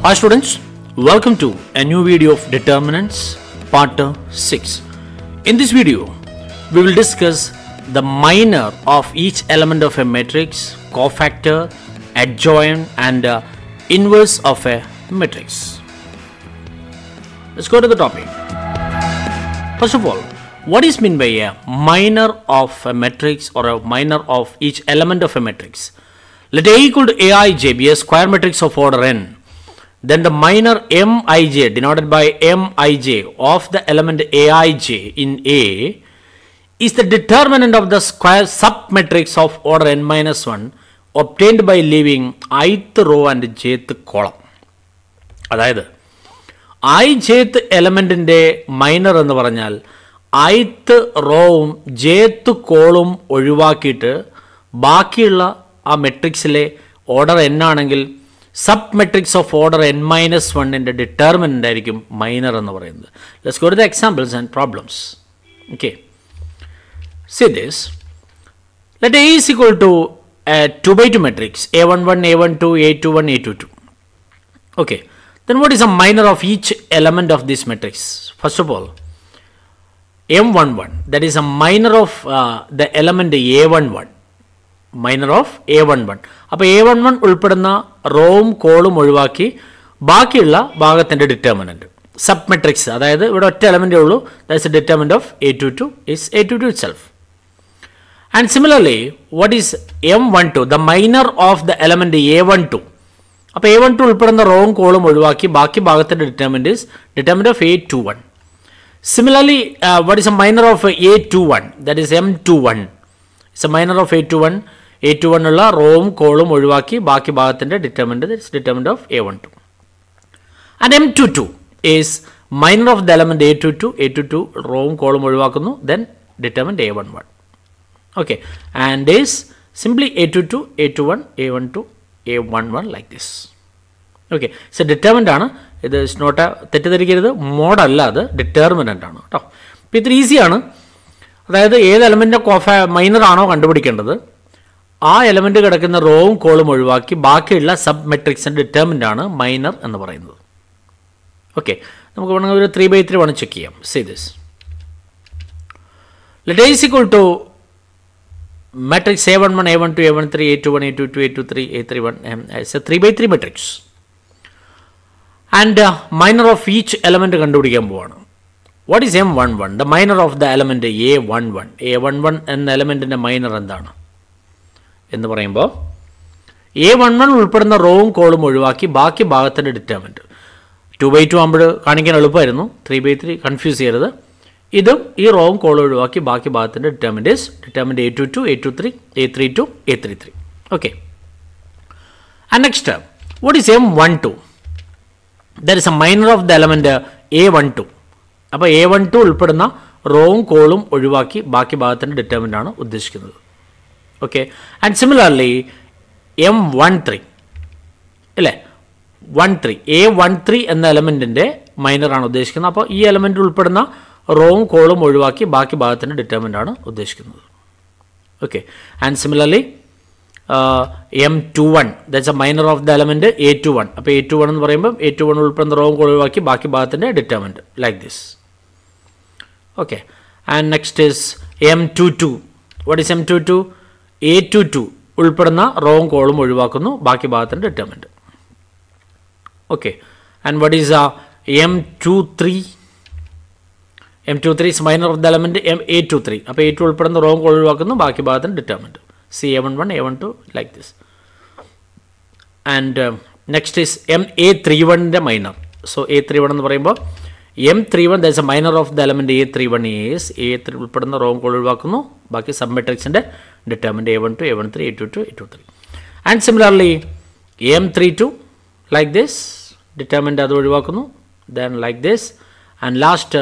Hi students, welcome to a new video of determinants part 6. In this video, we will discuss the minor of each element of a matrix, cofactor, adjoint and inverse of a matrix. Let's go to the topic. First of all, what is meant by a minor of a matrix or a minor of each element of a matrix? Let A equal to Aij be a square matrix of order n. Then the minor Mij denoted by Mij of the element Aij in A is the determinant of the square submatrix of order n minus 1 obtained by leaving ith row and jth column. അതായത് ijth എലമെന്റിന്റെ minor എന്ന് പറഞ്ഞാൽ ith റോവും jth കോളും ഒഴിവാക്കിയിട്ട് ബാക്കിയുള്ള ആ മെട്രിക്സിലെ ഓർഡർ n ആണെങ്കിൽ sub matrix of order n minus 1ന്റെ ഡിറ്റർമിനന്റ് ആയിരിക്കും മൈനർ എന്ന് പറയുന്നത്. Let's go to the examples and problems. Okay, see this. Let A is equal to a 2 by 2 matrix A11, A12, A21, A22. Okay, then what is a minor of each element of this matrix? First of all, M11, that is a minor of the element A11. Minor of A11. അപ്പോൾ A11 ഉൾപ്പെടുന്ന റോവും കോളും ഒഴിവാക്കി ബാക്കിയുള്ള ഭാഗത്തിൻ്റെ determinant sub matrix, അതായത് ഇവിടെ ഒറ്റ എലമെൻറ്റേ ഉള്ളൂ, that's A determinant of A22 is A22 itself. And similarly, what is M12? The minor of the element A12. അപ്പോൾ A12 ഉൾപ്പെടുന്ന റോവും കോളും ഒഴിവാക്കി ബാക്കി ഭാഗത്തിൻ്റെ determinant is determinant of A21. Similarly, what is a minor of A21? That is M21. It's a minor of A21. A21 ഉള്ള റോവും കോളും ഒഴിവാക്കി ബാക്കി ഭാഗത്തിൻ്റെ determinant it's determinant of A12. And M22 is minor of the element A22 റോവും കോളും ഒഴിവാക്കുന്നു, then determinant A11. Okay, and is simply A22, A21, A12, A11 like this. Okay, so determinant ആണ് ഇത്. ഇറ്റ്സ് നോട്ട് തെറ്റിദ്ധരിക്കരുത്, മോഡല്ല, അത് determinant ആണ് കേട്ടോ. അപ്പോൾ ഇത്ര ഈസിയാണ്. അതായത് ഏത് എലമെൻറ്റിൻ്റെ മൈനർ ആണോ കണ്ടുപിടിക്കേണ്ടത്, ആ എലമെൻറ്റ് കിടക്കുന്ന റോവും കോളും ഒഴിവാക്കി ബാക്കിയുള്ള സബ് മെട്രിക്സിൻ്റെ ഡിറ്റർമിനൻ്റ് ആണ് മൈനർ എന്ന് പറയുന്നത്. ഓക്കെ, നമുക്ക് വേണമെങ്കിൽ ഒരു 3/3 വേണം ചെക്ക് ചെയ്യാം. See this. Let A is equal to matrix A11, A12, A13, A21, A22, A23, A31. It's a 3/3 matrix. And minor of each element കണ്ടുപിടിക്കാൻ പോവാണ്. What is M11? The minor of the element A11. A11 എന്ന എലമെൻറ്റിൻ്റെ minor എന്താണ് എന്ന് പറയുമ്പോൾ A11 ഉൾപ്പെടുന്ന റോവും കോളും ഒഴിവാക്കി ബാക്കി ഭാഗത്തിൻ്റെ ഡിറ്റർമിനൻറ്റ് 2/2 ആകുമ്പോൾ കാണിക്കാൻ എളുപ്പമായിരുന്നു. 3/3 കൺഫ്യൂസ് ചെയ്യരുത്. ഇതും ഈ റോവും കോളും ഒഴിവാക്കി ബാക്കി ഭാഗത്തിൻ്റെ determinant is determinant A22, A23, A32, A33. Okay, and next what is M12? That is a minor of the element A12. അപ്പോൾ A12 ഉൾപ്പെടുന്ന റോവും കോളും ഒഴിവാക്കി ബാക്കി ഭാഗത്തിൻ്റെ ഡിറ്റർമിനൻ്റ് ആണ് ഉദ്ദേശിക്കുന്നത്. ഓക്കെ, ആൻഡ് സിമിലർലി M13 അല്ലേ, 13 A13 എന്ന എലമെൻറ്റിൻ്റെ മൈനറാണ് ഉദ്ദേശിക്കുന്നത്. അപ്പോൾ ഈ എലമെൻറ്റ് ഉൾപ്പെടുന്ന റോവും കോളും ഒഴിവാക്കി ബാക്കി ഭാഗത്തിൻ്റെ ഡിറ്റർമിനൻ്റ് ആണ് ഉദ്ദേശിക്കുന്നത്. Okay, and similarly M21, that's a minor of the element A21. അപ്പോൾ A21 എന്ന് പറയുമ്പോൾ A21 ഉൾപ്പെടുന്ന റോവും കോളും ഒഴിവാക്കി ബാക്കി ഭാഗത്തിൻ്റെ determinant like this. Okay, and next is M22. What is M22? A22 ഉൾപ്പെടുന്ന റോവും കോളും ഒഴിവാക്കുന്നു ബാക്കി ഭാഗത്തിൻ്റെ determinant. Okay, and what is M23? M23 is minor of the element A23. അപ്പോൾ A2 ഉൾപ്പെടുന്ന റോവും കോളും ഒഴിവാക്കുന്നു ബാക്കി ഭാഗത്തിൻ്റെ determinant. See A11, A12 like this. And next is A31ൻ്റെ മൈനർ. സോ A31 എന്ന് പറയുമ്പോൾ M31 that's a minor of the element A31 is A3 ഉൾപ്പെടുന്ന റോവും കോളും ഒഴിവാക്കുന്നു ബാക്കി സബ് മെട്രിക്സിൻ്റെ determinant A12, A13, A22, A23. And similarly M32 like this, determinant അത് ഒഴിവാക്കുന്നു, then like this. And last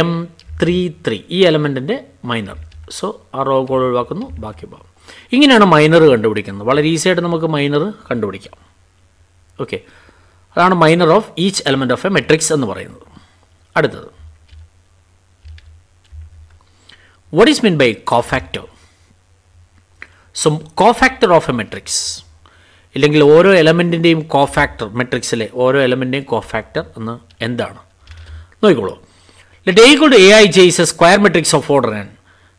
M33 ഈ എലമെൻറ്റിൻ്റെ മൈനർ. സോ ആ റോ കോൾ ഒഴിവാക്കുന്നു ബാക്കി ഭാഗം. ഇങ്ങനെയാണ് മൈനർ കണ്ടുപിടിക്കുന്നത്. വളരെ ഈസി ആയിട്ട് നമുക്ക് മൈനർ കണ്ടുപിടിക്കാം. ഓക്കെ, അതാണ് minor of each element of a matrix എന്ന് പറയുന്നത്. അടുത്തത്, what is mean by cofactor? So cofactor of a matrix ഇല്ലെങ്കിൽ ഓരോ എലമെൻറ്റിൻ്റെയും കോഫാക്ടർ, മെട്രിക്സിലെ ഓരോ എലമെൻറ്റിൻ്റെയും കോഫാക്ടർ എന്ന് എന്താണ് നോക്കിക്കോളൂ. Let A equal to Aij is a square matrix of order n.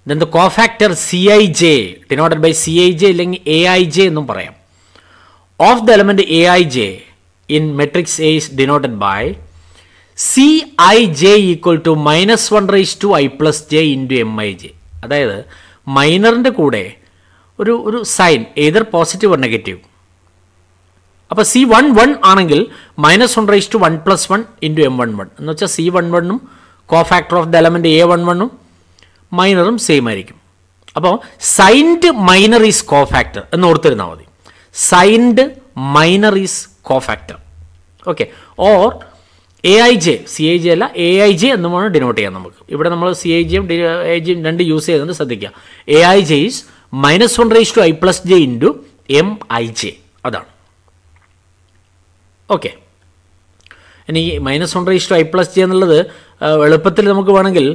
Then the cofactor Cij denoted by Cij അല്ലെങ്കിൽ Aij എന്നും പറയാം. Of the element Aij in matrix A is denoted by Cij equal to -1 raised to I plus j into Mij. അതായത് മൈനറിൻ്റെ കൂടെ ഒരു sign either positive or negative. അപ്പോൾ C11 ആണെങ്കിൽ -1 raised to 1 plus 1 into M11 എന്ന് വെച്ചാൽ C11ഉം cofactor of the element A11ഉം മൈനറും സെയിം ആയിരിക്കും. അപ്പോൾ സൈൻഡ് മൈനർ ഈസ് കോഫാക്ടർ എന്ന് ഓർത്തിരുന്നാൽ മതി. Signed minor is cofactor. Okay. Or Aij, Cij അല്ല Aij എന്നുമാണ് ഡിനോട്ട് ചെയ്യാം നമുക്ക്. ഇവിടെ നമ്മൾ Cij-യും Aij-യും രണ്ട് യൂസ് ചെയ്യുന്നത് ശ്രദ്ധിക്കുക. Aij is -1 raised to I plus j into Mij. അതാണ്. ഓക്കെ. ഇനി -1 raised to I plus j എന്നുള്ളത് എളുപ്പത്തിൽ നമുക്ക് വേണമെങ്കിൽ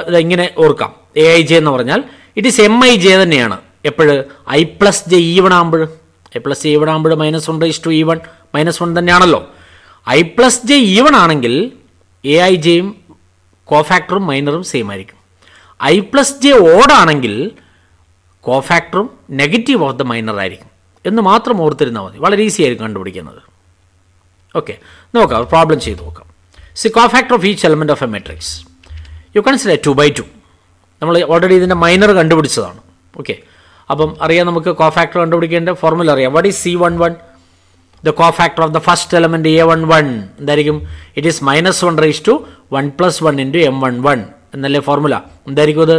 ഇതെങ്ങനെ ഓർക്കാം. Aij എന്ന് പറഞ്ഞാൽ ഇറ്റ് ഈസ് Mij തന്നെയാണ്. എപ്പോഴും I plus j ഈവൺ ആകുമ്പോൾ, I plus j ഈവൺ ആകുമ്പോൾ -1 raised to E1 -1 തന്നെയാണല്ലോ. I plus j ഈവൺ ആണെങ്കിൽ Aij-യും കോഫാക്ടറും മൈനറും സെയിം ആയിരിക്കും. I plus j ഓഡ് ആണെങ്കിൽ കോഫാക്ടറും നെഗറ്റീവ് ഓഫ് ദ മൈനർ ആയിരിക്കും എന്ന് മാത്രം ഓർത്തിരുന്നാൽ മതി. വളരെ ഈസി ആയിരിക്കും കണ്ടുപിടിക്കുന്നത്. ഓക്കെ, നോക്കാം, പ്രോബ്ലം ചെയ്ത് നോക്കാം. C cofactor of each element of a matrix U consider 2/2. നമ്മൾ ഓൾറെഡി ഇതിൻ്റെ മൈനർ കണ്ടുപിടിച്ചതാണ്. ഓക്കെ, അപ്പം അറിയാം നമുക്ക് കോഫാക്ടർ കണ്ടുപിടിക്കേണ്ട ഫോർമുല അറിയാം. What is C11? The cofactor of the first element A11 എന്തായിരിക്കും? It is -1 raised to 1 plus 1 into M11 എന്നല്ലേ formula. എന്തായിരിക്കും അത്?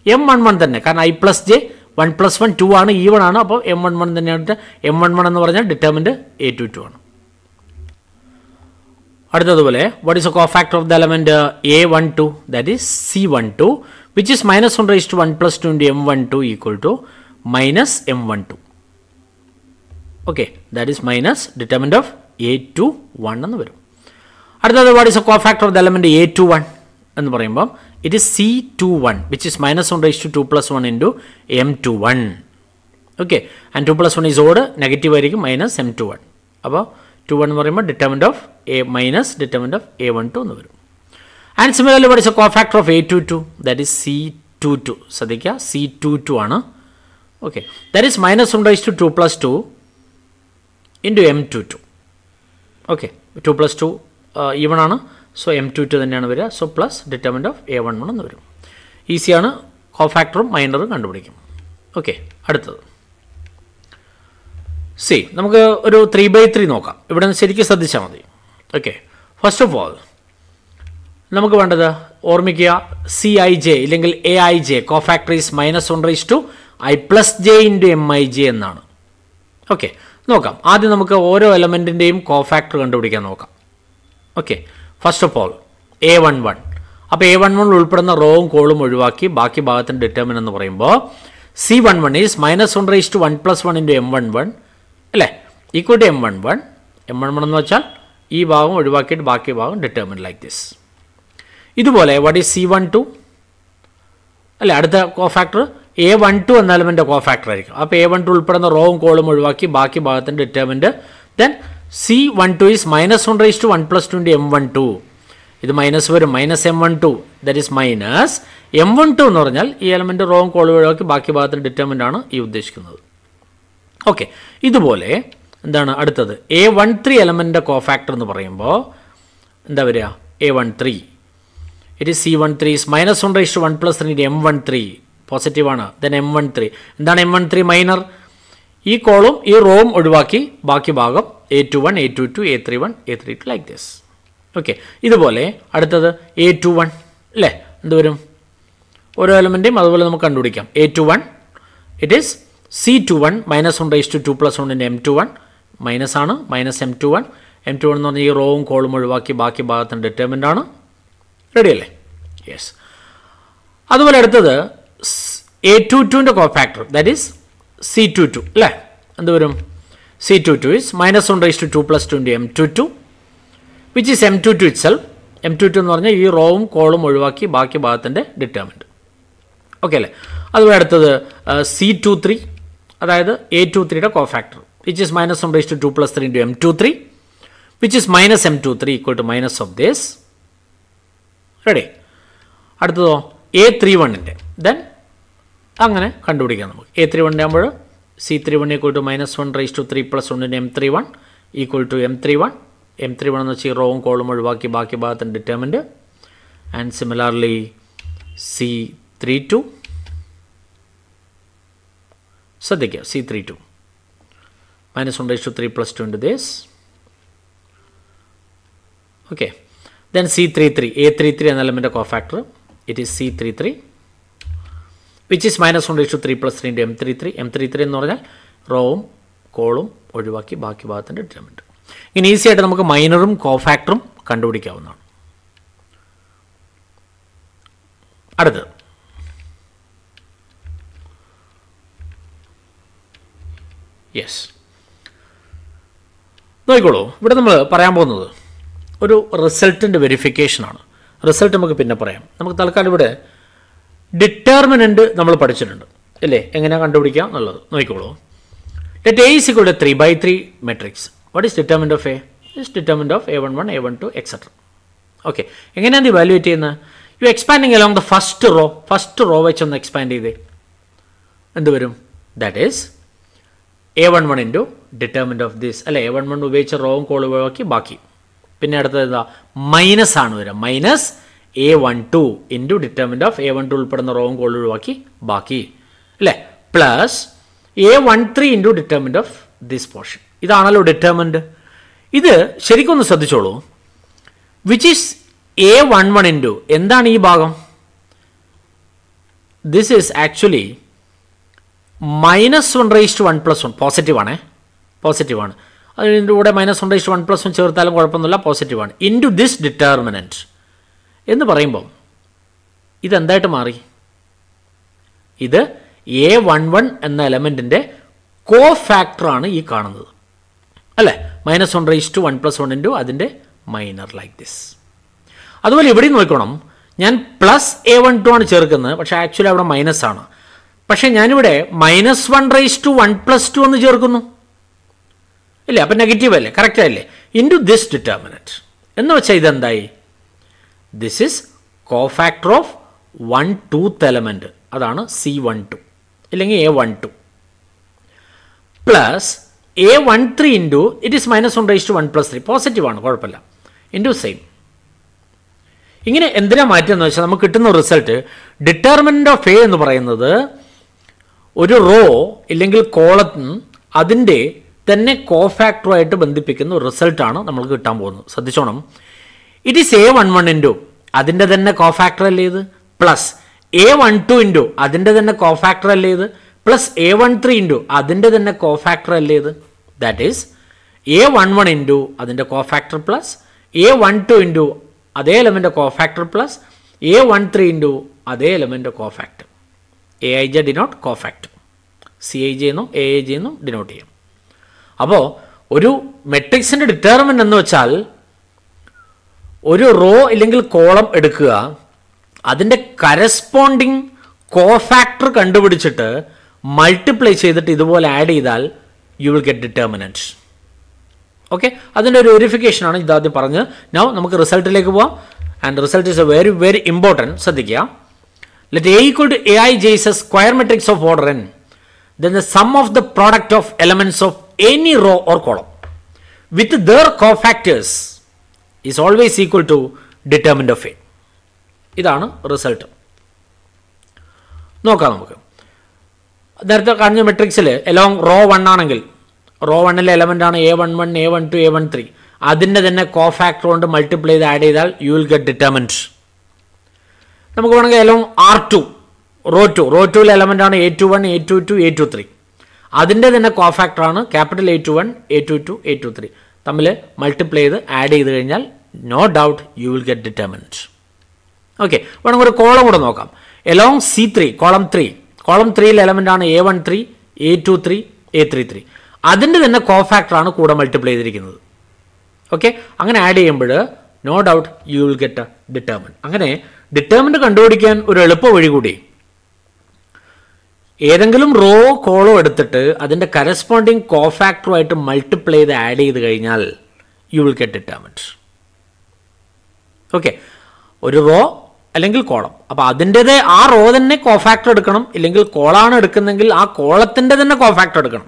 M11 തന്നെ. കാരണം I plus j 1 plus 1 2 ആണ്, ഈവൺ ആണ്. അപ്പോൾ M11 തന്നെയാണ്. M11 എന്ന് പറഞ്ഞാൽ ഡിറ്റർമിൻ്റ് A22 ആണ്. അടുത്തതുപോലെ what is a cofactor of the element A12? That is C12 which is -1 raised to 1 plus 2 into M12 equal to -M12. Okay, that is minus determinant of A21 എന്ന് വരും. അടുത്തത് what is a cofactor of the element A21 എന്ന് പറയുമ്പോൾ it is C21 which is -1 raised to 2 plus 1 into M21. Okay, and 2 plus 1 is odd, negative ആയിരിക്കും, -M21. അപ്പോൾ 21 എന്ന് പറയുമ്പോൾ determinant of A minus determinant of A12 എന്ന് വരും. And similarly what is a cofactor of A22? That is C22. ശ്രദ്ധിക്കുക, C22 ആണ്. Okay, that is -1 raised to 2 plus 2 into M22. Okay, 2 plus 2 even ആണ്. So M22 തന്നെയാണ് വരിക. So plus determinant of A11 എന്ന് വരും. ഈസിയാണ്, കോഫാക്ടറും മൈനറും കണ്ടുപിടിക്കും. ഓക്കെ, അടുത്തത് സി നമുക്ക് ഒരു 3/3 നോക്കാം. ഇവിടെ നിന്ന് ശരിക്കും ശ്രദ്ധിച്ചാൽ മതി. ഓക്കെ, ഫസ്റ്റ് ഓഫ് ഓൾ നമുക്ക് വേണ്ടത് ഓർമ്മിക്കുക, Cij ഇല്ലെങ്കിൽ Aij cofactor is -1 raised to I plus j into Mij എന്നാണ്. ഓക്കെ, നോക്കാം. ആദ്യം നമുക്ക് ഓരോ എലമെൻറ്റിൻ്റെയും കോഫാക്ടർ കണ്ടുപിടിക്കാൻ നോക്കാം. Okay, first of all A11. അപ്പോൾ A11 ഉൾപ്പെടുന്ന റോവും കോളും ഒഴിവാക്കി ബാക്കി ഭാഗത്തിന് ഡിറ്റർമിൻ എന്ന് പറയുമ്പോൾ C11 is -1 raised to 1 plus 1 into M11 അല്ലേ, ഈക്വൽ ടു M11. M11 എന്ന് വെച്ചാൽ ഈ ഭാഗം ഒഴിവാക്കിയിട്ട് ബാക്കി ഭാഗം ഡിറ്റർമിൻ ലൈക്ക് ദിസ്. ഇതുപോലെ വാട്ട് ഈസ് C12 അല്ലേ, അടുത്ത കോഫാക്ടർ A12 എന്ന എലമെൻ്റ് കോഫാക്ടർ ആയിരിക്കും. അപ്പോൾ A12 ഉൾപ്പെടുന്ന റോവും കോളും ഒഴിവാക്കി ബാക്കി ഭാഗത്തിൻ്റെ determinant. Then C12 is -1 raised to 1 plus 2 into M12. ഇത് മൈനസ് വരും, -M12. That is minus M12 എന്ന് പറഞ്ഞാൽ ഈ എലമെൻ്റ് റോവും കോളും ഒഴിവാക്കി ബാക്കി ഭാഗത്തിൻ്റെ ഡിറ്റർമിൻ്റ് ആണ് ഈ ഉദ്ദേശിക്കുന്നത്. ഓക്കെ, ഇതുപോലെ എന്താണ് അടുത്തത് A13 എലമെൻ്റ് കോഫാക്ടർ എന്ന് പറയുമ്പോൾ എന്താ വരിക? A13 it is C13 is -1 raised to 1 plus 3 into M13 പോസിറ്റീവാണ്. ദെൻ M13 എന്താണ്? M13 minor. ഈ കോളും ഈ റോവും ഒഴിവാക്കി ബാക്കി ഭാഗം A21 A22 A31 A32 like this. Okay, ഇതുപോലെ അടുത്തത് A21 അല്ലേ, എന്ത് വരും? ഓരോ എലമെൻറ്റേയും അതുപോലെ നമുക്ക് കണ്ടുപിടിക്കാം. A21 it is C21 -1 raised to 2 plus 1 into M21 minus ആണ്, -M21. M21 എന്ന് പറഞ്ഞാൽ ഈ റോവും കോളും ഒഴിവാക്കി ബാക്കി ഭാഗത്തിൻ്റെ ഡിറ്റർമിൻ്റ് ആണ്. റെഡി അല്ലേ? യെസ്. അതുപോലെ അടുത്തത് A22ൻ്റെ കോഫാക്ടർ ദാറ്റ് ഈസ് C22 അല്ലേ, എന്ത് വരും? C22 is -1 raised to 2 plus 2 into M22 which is M22 itself. M22 എന്ന് പറഞ്ഞാൽ ഈ റോവും കോളും ഒഴിവാക്കി ബാക്കി ഭാഗത്തിൻ്റെ ഡിറ്റർമിൻ്റ്. ഓക്കെ അല്ലേ? അതുപോലെ അടുത്തത് C23 അതായത് A23യുടെ cofactor which is minus 1 raised to 2 plus 3 into m23, which is minus m23 equal to minus of this. Ready? അടുത്തതോ a31ൻ്റെ ദെൻ അങ്ങനെ കണ്ടുപിടിക്കാം നമുക്ക്. a31 ആകുമ്പോൾ c31 equal to minus 1 raised to 3 plus 1 into m31 equal to m31. m31 എന്ന് വെച്ചാൽ റോവും കോളും ഒഴിവാക്കി ബാക്കി ഭാഗത്തിന് ഡിറ്റർമിൻ്റ്. ആൻഡ് സിമിലർലി c32, ശ്രദ്ധിക്കുക c32 minus 1 raised to 3 plus 2 into this. Okay, then c33, a33 എന്ന element cofactor, it is c33 which is minus 1 raised to 3 plus 3 into m33. m33 എന്ന് പറഞ്ഞാൽ റോവും കോളും ഒഴിവാക്കി ബാക്കി ഭാഗത്തിൻ്റെ ഡിറ്റർമിൻ്റ്. ഇങ്ങനെ ഈസി ആയിട്ട് നമുക്ക് മൈനറും കോഫാക്ടറും കണ്ടുപിടിക്കാവുന്നതാണ്. അടുത്തത് യെസ്, നോക്കിക്കോളൂ. ഇവിടെ നമ്മൾ പറയാൻ പോകുന്നത് ഒരു റിസൾട്ടിൻ്റെ വെരിഫിക്കേഷനാണ്. റിസൾട്ട് നമുക്ക് പിന്നെ പറയാം. നമുക്ക് തൽക്കാലം ഇവിടെ ഡിറ്റർമിനൻ്റ് നമ്മൾ പഠിച്ചിട്ടുണ്ട് അല്ലേ, എങ്ങനെയാണ് കണ്ടുപിടിക്കുക എന്നുള്ളത്. നോക്കിക്കോളൂ. Let A is equal to 3/3 matrix. What is determinant of A? Is determinant of A11, A12, etc. Okay, എങ്ങനെയാണ് ഇത് ഇവാലുവേറ്റ് ചെയ്യുന്നത്? You expanding along the first row വെച്ചൊന്ന് എക്സ്പാൻഡ് ചെയ്തേ, എന്ത് വരും? That is A11 into determinant of this അല്ലേ. A11 ഉപയോഗിച്ച റോവും കോളും ഒഴിവാക്കി ബാക്കി. പിന്നെ അടുത്തത് എന്താ? മൈനസ് ആണ് വരിക. Minus A12 into determinant of A12 ഉൾപ്പെടുന്ന റോവും കോളും ഒഴിവാക്കി ബാക്കി അല്ലേ. Plus A13 into determinant of this portion. ഇതാണല്ലോ ഡിറ്റർമിനൻ്റ്. ഇത് ശരിക്കും ഒന്ന് ശ്രദ്ധിച്ചോളൂ. വിച്ച് ഈസ് A11 ഇൻറ്റു എന്താണ് ഈ ഭാഗം? This is actually minus 1 raised to 1 plus 1. പോസിറ്റീവാണ്, പോസിറ്റീവാണ്. അതിൻ്റെ കൂടെ minus 1 raised to 1 plus 1 ചേർത്താലും കുഴപ്പമൊന്നുമില്ല, പോസിറ്റീവാണ്. ഇൻറ്റു ദിസ് ഡിറ്റർമിനൻറ്റ് എന്ന് പറയുമ്പം ഇതെന്തായിട്ട് മാറി? ഇത് A11 എന്ന എലമെൻറ്റിൻ്റെ കോ ഫാക്ടറാണ് ഈ കാണുന്നത് അല്ലേ. minus 1 raised to 1 plus 1 into അതിൻ്റെ മൈനർ ലൈക്ക് ദിസ്. അതുപോലെ ഇവിടെയും നോക്കണം, ഞാൻ പ്ലസ് A12 ആണ് ചേർക്കുന്നത്, പക്ഷേ ആക്ച്വലി അവിടെ മൈനസ് ആണ്. പക്ഷേ ഞാനിവിടെ minus 1 raised to 1 plus 2 എന്ന് ചേർക്കുന്നു ഇല്ലേ, അപ്പം നെഗറ്റീവ് അല്ലേ, കറക്റ്റ് അല്ലേ. ഇൻറ്റു ദിസ് ഡിറ്റർമിനൻറ്റ് എന്ന് വെച്ചാൽ ഇതെന്തായി? This is cofactor of 1/2 element, അതാണ് C12 ഇല്ലെങ്കിൽ A12 plus A13 into it is minus 1 raised to 1 plus 3, പോസിറ്റീവാണ്, കുഴപ്പമില്ല, ഇൻറ്റു സെയിം. ഇങ്ങനെ എന്തിനാ മാറ്റുകയെന്ന് വെച്ചാൽ നമുക്ക് കിട്ടുന്ന റിസൾട്ട് ഡിറ്റർമിനൻ്റ് ഓഫ് A എന്ന് പറയുന്നത് ഒരു റോ ഇല്ലെങ്കിൽ കോളത്തിന് അതിൻ്റെ തന്നെ കോഫാക്ടറുമായിട്ട് ബന്ധിപ്പിക്കുന്ന ഒരു റിസൾട്ടാണ് നമ്മൾക്ക് കിട്ടാൻ പോകുന്നത്. ശ്രദ്ധിച്ചോണം. ഇറ്റ് ഈസ് A11 ഇൻറ്റു അതിൻ്റെ തന്നെ കോഫാക്ടർ അല്ലേ ഇത്, പ്ലസ് A12 ഇൻറ്റു അതിൻ്റെ തന്നെ കോഫാക്ടർ അല്ലേ ഇത്, പ്ലസ് A13 ഇൻറ്റു അതിൻ്റെ തന്നെ കോഫാക്ടർ അല്ലേ ഇത്. ദാറ്റ് ഈസ് A11 ഇൻറ്റു അതിൻ്റെ കോഫാക്ടർ പ്ലസ് A12 ഇൻറ്റു അതേ element cofactor plus A13 into അതേ element cofactor. AIJ denote cofactor, CIJ എന്നും AIJ എന്നും ഡിനോട്ട് ചെയ്യും. അപ്പോൾ ഒരു മെട്രിക്സിൻ്റെ ഡിറ്റർമിനൻ്റ് എന്ന് വെച്ചാൽ ഒരു റോ ഇല്ലെങ്കിൽ കോളം എടുക്കുക, അതിൻ്റെ കറസ്പോണ്ടിങ് കോഫാക്ടർ കണ്ടുപിടിച്ചിട്ട് മൾട്ടിപ്ലൈ ചെയ്തിട്ട് ഇതുപോലെ ആഡ് ചെയ്താൽ U will get determinant. Okay, അതിൻ്റെ ഒരു വെരിഫിക്കേഷനാണ് ഇതാദ്യം പറഞ്ഞത്. നൗ നമുക്ക് റിസൾട്ടിലേക്ക് പോവാം. And result is A very very important. ശ്രദ്ധിക്കുക. Let A equal to Aij is a square matrix of order n, then the sum of the product of elements of any row or column with their cofactors is always equal to determinant of A. ഇതാണ് result. നോക്കാം നമുക്ക്. നേരത്തെ കാണുന്ന മെട്രിക്സിൽ along raw 1 ആണെങ്കിൽ raw 1ലെ element ആണ് A11, A12, A13. അതിൻ്റെ തന്നെ cofactor കൊണ്ട് മൾട്ടിപ്ലൈ ചെയ്ത് ആഡ് ചെയ്താൽ യു വിൽ ഗെറ്റ് ഡിറ്റർമിനൻറ്റ്. നമുക്ക് വേണമെങ്കിൽ എലോങ് R2 റോ 2ലെ എലമെൻ്റ് ആണ് A21, A22, A23. അതിൻ്റെ തന്നെ കോഫാക്ടറാണ് ക്യാപിറ്റൽ A21, A22, A23. തമ്മിൽ മൾട്ടിപ്ലൈ ചെയ്ത് ആഡ് ചെയ്ത് കഴിഞ്ഞാൽ no doubt you will get determinant. Okay, വേണമെങ്കിൽ ഒരു കോളം കൂടെ നോക്കാം. എലോങ് C3 കോളം 3ലെ എലമെൻ്റ് ആണ് A13, A23, A33. അതിൻ്റെ തന്നെ കോഫാക്ടറാണ് കൂടെ മൾട്ടിപ്ലൈ ചെയ്തിരിക്കുന്നത്. ഓക്കെ, അങ്ങനെ ആഡ് ചെയ്യുമ്പോൾ no doubt you will get determinant. അങ്ങനെ ഡിറ്റർമിനൻറ്റ് കണ്ടുപിടിക്കാൻ ഒരു എളുപ്പ വഴി കൂടി ഏതെങ്കിലും റോ കോളോ എടുത്തിട്ട് അതിൻ്റെ കറസ്പോണ്ടിങ് കോഫാക്ടറുമായിട്ട് മൾട്ടിപ്ലൈ ചെയ്ത് ആഡ് ചെയ്ത് കഴിഞ്ഞാൽ U will get determinant. Okay, ഒരു റോ അല്ലെങ്കിൽ കോളം, അപ്പോൾ അതിൻ്റെത് ആ റോ തന്നെ കോഫാക്ടർ എടുക്കണം, ഇല്ലെങ്കിൽ കോളാണ് എടുക്കുന്നെങ്കിൽ ആ കോളത്തിൻ്റെ തന്നെ കോഫാക്ടർ എടുക്കണം.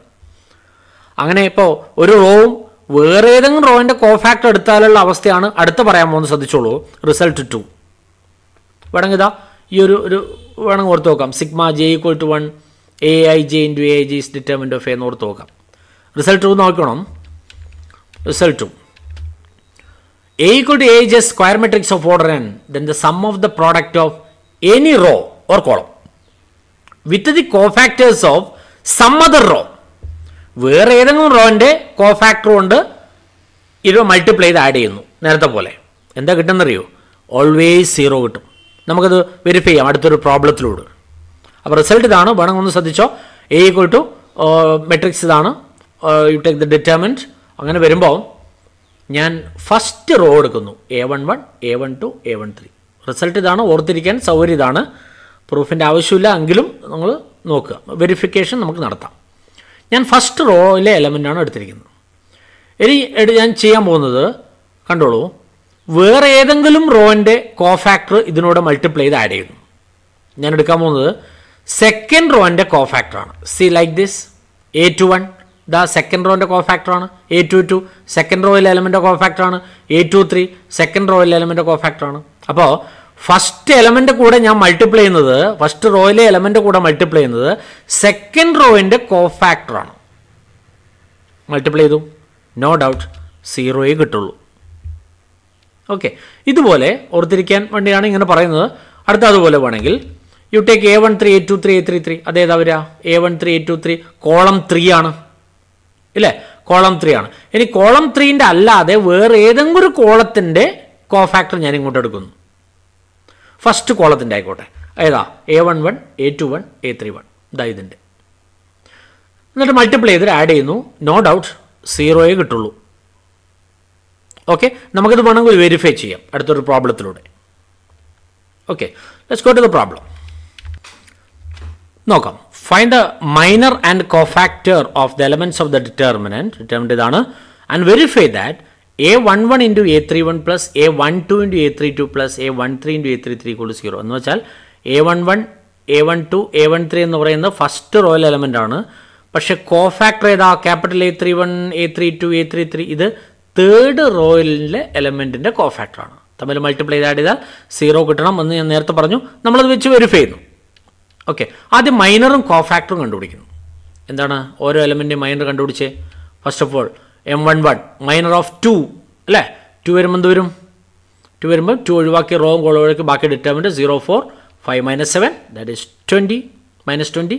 അങ്ങനെ ഇപ്പോൾ ഒരു റോവും വേറെ ഏതെങ്കിലും റോവിൻ്റെ കോഫാക്ടർ എടുത്താലുള്ള അവസ്ഥയാണ് അടുത്ത് പറയാൻ പോകുന്നത്. ശ്രദ്ധിച്ചോളൂ. റിസൾട്ട് 2 വേണമെങ്കിൽ ഇതാ ഈ ഒരു വേണമെങ്കിൽ ഓർത്ത് നോക്കാം. Sigma j equal to 1 AIJ into AIJ is determinant of A എന്ന് ഓർത്ത് നോക്കാം. റിസൾട്ട് 2 നോക്കണം. Result 2 A equal to AIJ square matrix of order n, then the sum of the product of any row or column with the cofactors of some other row. വേറെ ഏതെങ്കിലും റോൻ്റെ cofactor കൊണ്ട് ഇത് multiply ചെയ്ത് add ചെയ്യുന്നു. നേരത്തെ പോലെ എന്താ കിട്ടുന്നറിയോ? ഓൾവേസ് 0 കിട്ടും. നമുക്കത് വെരിഫൈ ചെയ്യാം അടുത്തൊരു പ്രോബ്ലത്തിലൂടെ. അപ്പോൾ റിസൾട്ട് ഇതാണ്. വേണമെങ്കിൽ ഒന്ന് ശ്രദ്ധിച്ചോ. A equal to മെട്രിക്സ് ഇതാണ്. You take the determinant. അങ്ങനെ വരുമ്പോൾ ഞാൻ ഫസ്റ്റ് റോ എടുക്കുന്നു. A11 A12 A13. റിസൾട്ട് ഇതാണ്. ഓർത്തിരിക്കാൻ സൗകര്യം ഇതാണ്. പ്രൂഫിൻ്റെ ആവശ്യമില്ല എങ്കിലും നമ്മൾ നോക്കുക, വെരിഫിക്കേഷൻ നമുക്ക് നടത്താം. ഞാൻ ഫസ്റ്റ് റോയിലെ എലമെൻ്റാണ് എടുത്തിരിക്കുന്നത്. ഇനി ഞാൻ ചെയ്യാൻ പോകുന്നത് കണ്ടോളൂ, വേറെ ഏതെങ്കിലും റോൻ്റെ കോഫാക്ടർ ഇതിനോട് മൾട്ടിപ്ലൈ ചെയ്ത് ആഡ് ചെയ്യുന്നു. ഞാൻ എടുക്കാൻ പോകുന്നത് സെക്കൻഡ് റോൻ്റെ കോഫാക്ടറാണ്. See like this. A21 ദാ സെക്കൻഡ് റോൻ്റെ കോഫാക്ടറാണ്. A22 സെക്കൻഡ് റോയിലെ എലമെൻ്റ് കോഫാക്ടറാണ്. A23 സെക്കൻഡ് റോയിലെ എലമെൻ്റ് കോഫാക്ടറാണ്. അപ്പോൾ ഫസ്റ്റ് എലമെൻ്റ് കൂടെ ഞാൻ മൾട്ടിപ്ലൈ ചെയ്യുന്നത്, ഫസ്റ്റ് റോയിലെ എലമെൻ്റ് കൂടെ മൾട്ടിപ്ലൈ ചെയ്യുന്നത് സെക്കൻഡ് റോയിൻ്റെ കോഫാക്ടറാണ്. മൾട്ടിപ്ലൈ ചെയ്തു, നോ ഡൗട്ട് 0 കിട്ടുള്ളൂ. ഓക്കെ, ഇതുപോലെ ഓർത്തിരിക്കാൻ വേണ്ടിയാണ് ഇങ്ങനെ പറയുന്നത്. അടുത്ത അതുപോലെ വേണമെങ്കിൽ you take A13 A23 A33. അതേതാ വരിക? A13 A23 കോളം 3 ആണ് ഇല്ലേ? കോളം 3 ആണ്. ഇനി കോളം 3ൻ്റെ അല്ലാതെ വേറെ ഏതെങ്കിലും ഒരു കോളത്തിൻ്റെ കോഫാക്ടർ ഞാൻ ഇങ്ങോട്ട് എടുക്കുന്നു. ഫസ്റ്റ് കോളത്തിൻ്റെ ആയിക്കോട്ടെ. ഏതാ? A11 A21 A31. ഇതാ ഇതിൻ്റെ. എന്നിട്ട് മൾട്ടിപ്ലൈ ചെയ്തിട്ട് ആഡ് ചെയ്യുന്നു. നോ ഡൗട്ട് 0 കിട്ടുള്ളൂ. ഓക്കെ, നമുക്കിത് വേണമെങ്കിൽ വെരിഫൈ ചെയ്യാം അടുത്തൊരു പ്രോബ്ലത്തിലൂടെ. Okay, let's go to the problem. നോക്കാം. Find the minor and cofactor of the elements of the determinant ഇതാണ്. And verify that A11 into A31 plus A12 into A32 plus A13 into A33 equal to 0. എന്ന് വെച്ചാൽ A11 A12 A13 എന്ന് പറയുന്നത് first royal element ആണ്. പക്ഷെ cofactor ഏതാ? Capital A31 A32 A33. ഇത് third റോയിലെ എലമെൻറ്റിൻ്റെ കോഫാക്ടറാണ്. തമ്മിൽ മൾട്ടിപ്ലൈ ചെയ്ത് ആഡ് ചെയ്താൽ 0 കിട്ടണം എന്ന് ഞാൻ നേരത്തെ പറഞ്ഞു. നമ്മളത് വെച്ച് വെരിഫൈ ചെയ്യുന്നു. ഓക്കെ, ആദ്യം മൈനറും കോഫാക്ടറും കണ്ടുപിടിക്കുന്നു. എന്താണ് ഓരോ എലമെൻറ്റിൻ്റെയും മൈനർ കണ്ടുപിടിച്ചേ? First of all M11 minor of 2 അല്ലേ? 2 വരുമ്പോൾ എന്ത് വരും? 2 വരുമ്പോൾ 2 ഒഴിവാക്കി റോവും കോളം ഒഴിവാക്കി ബാക്കി determinant 0 4 5 - 7 that is 20 -20.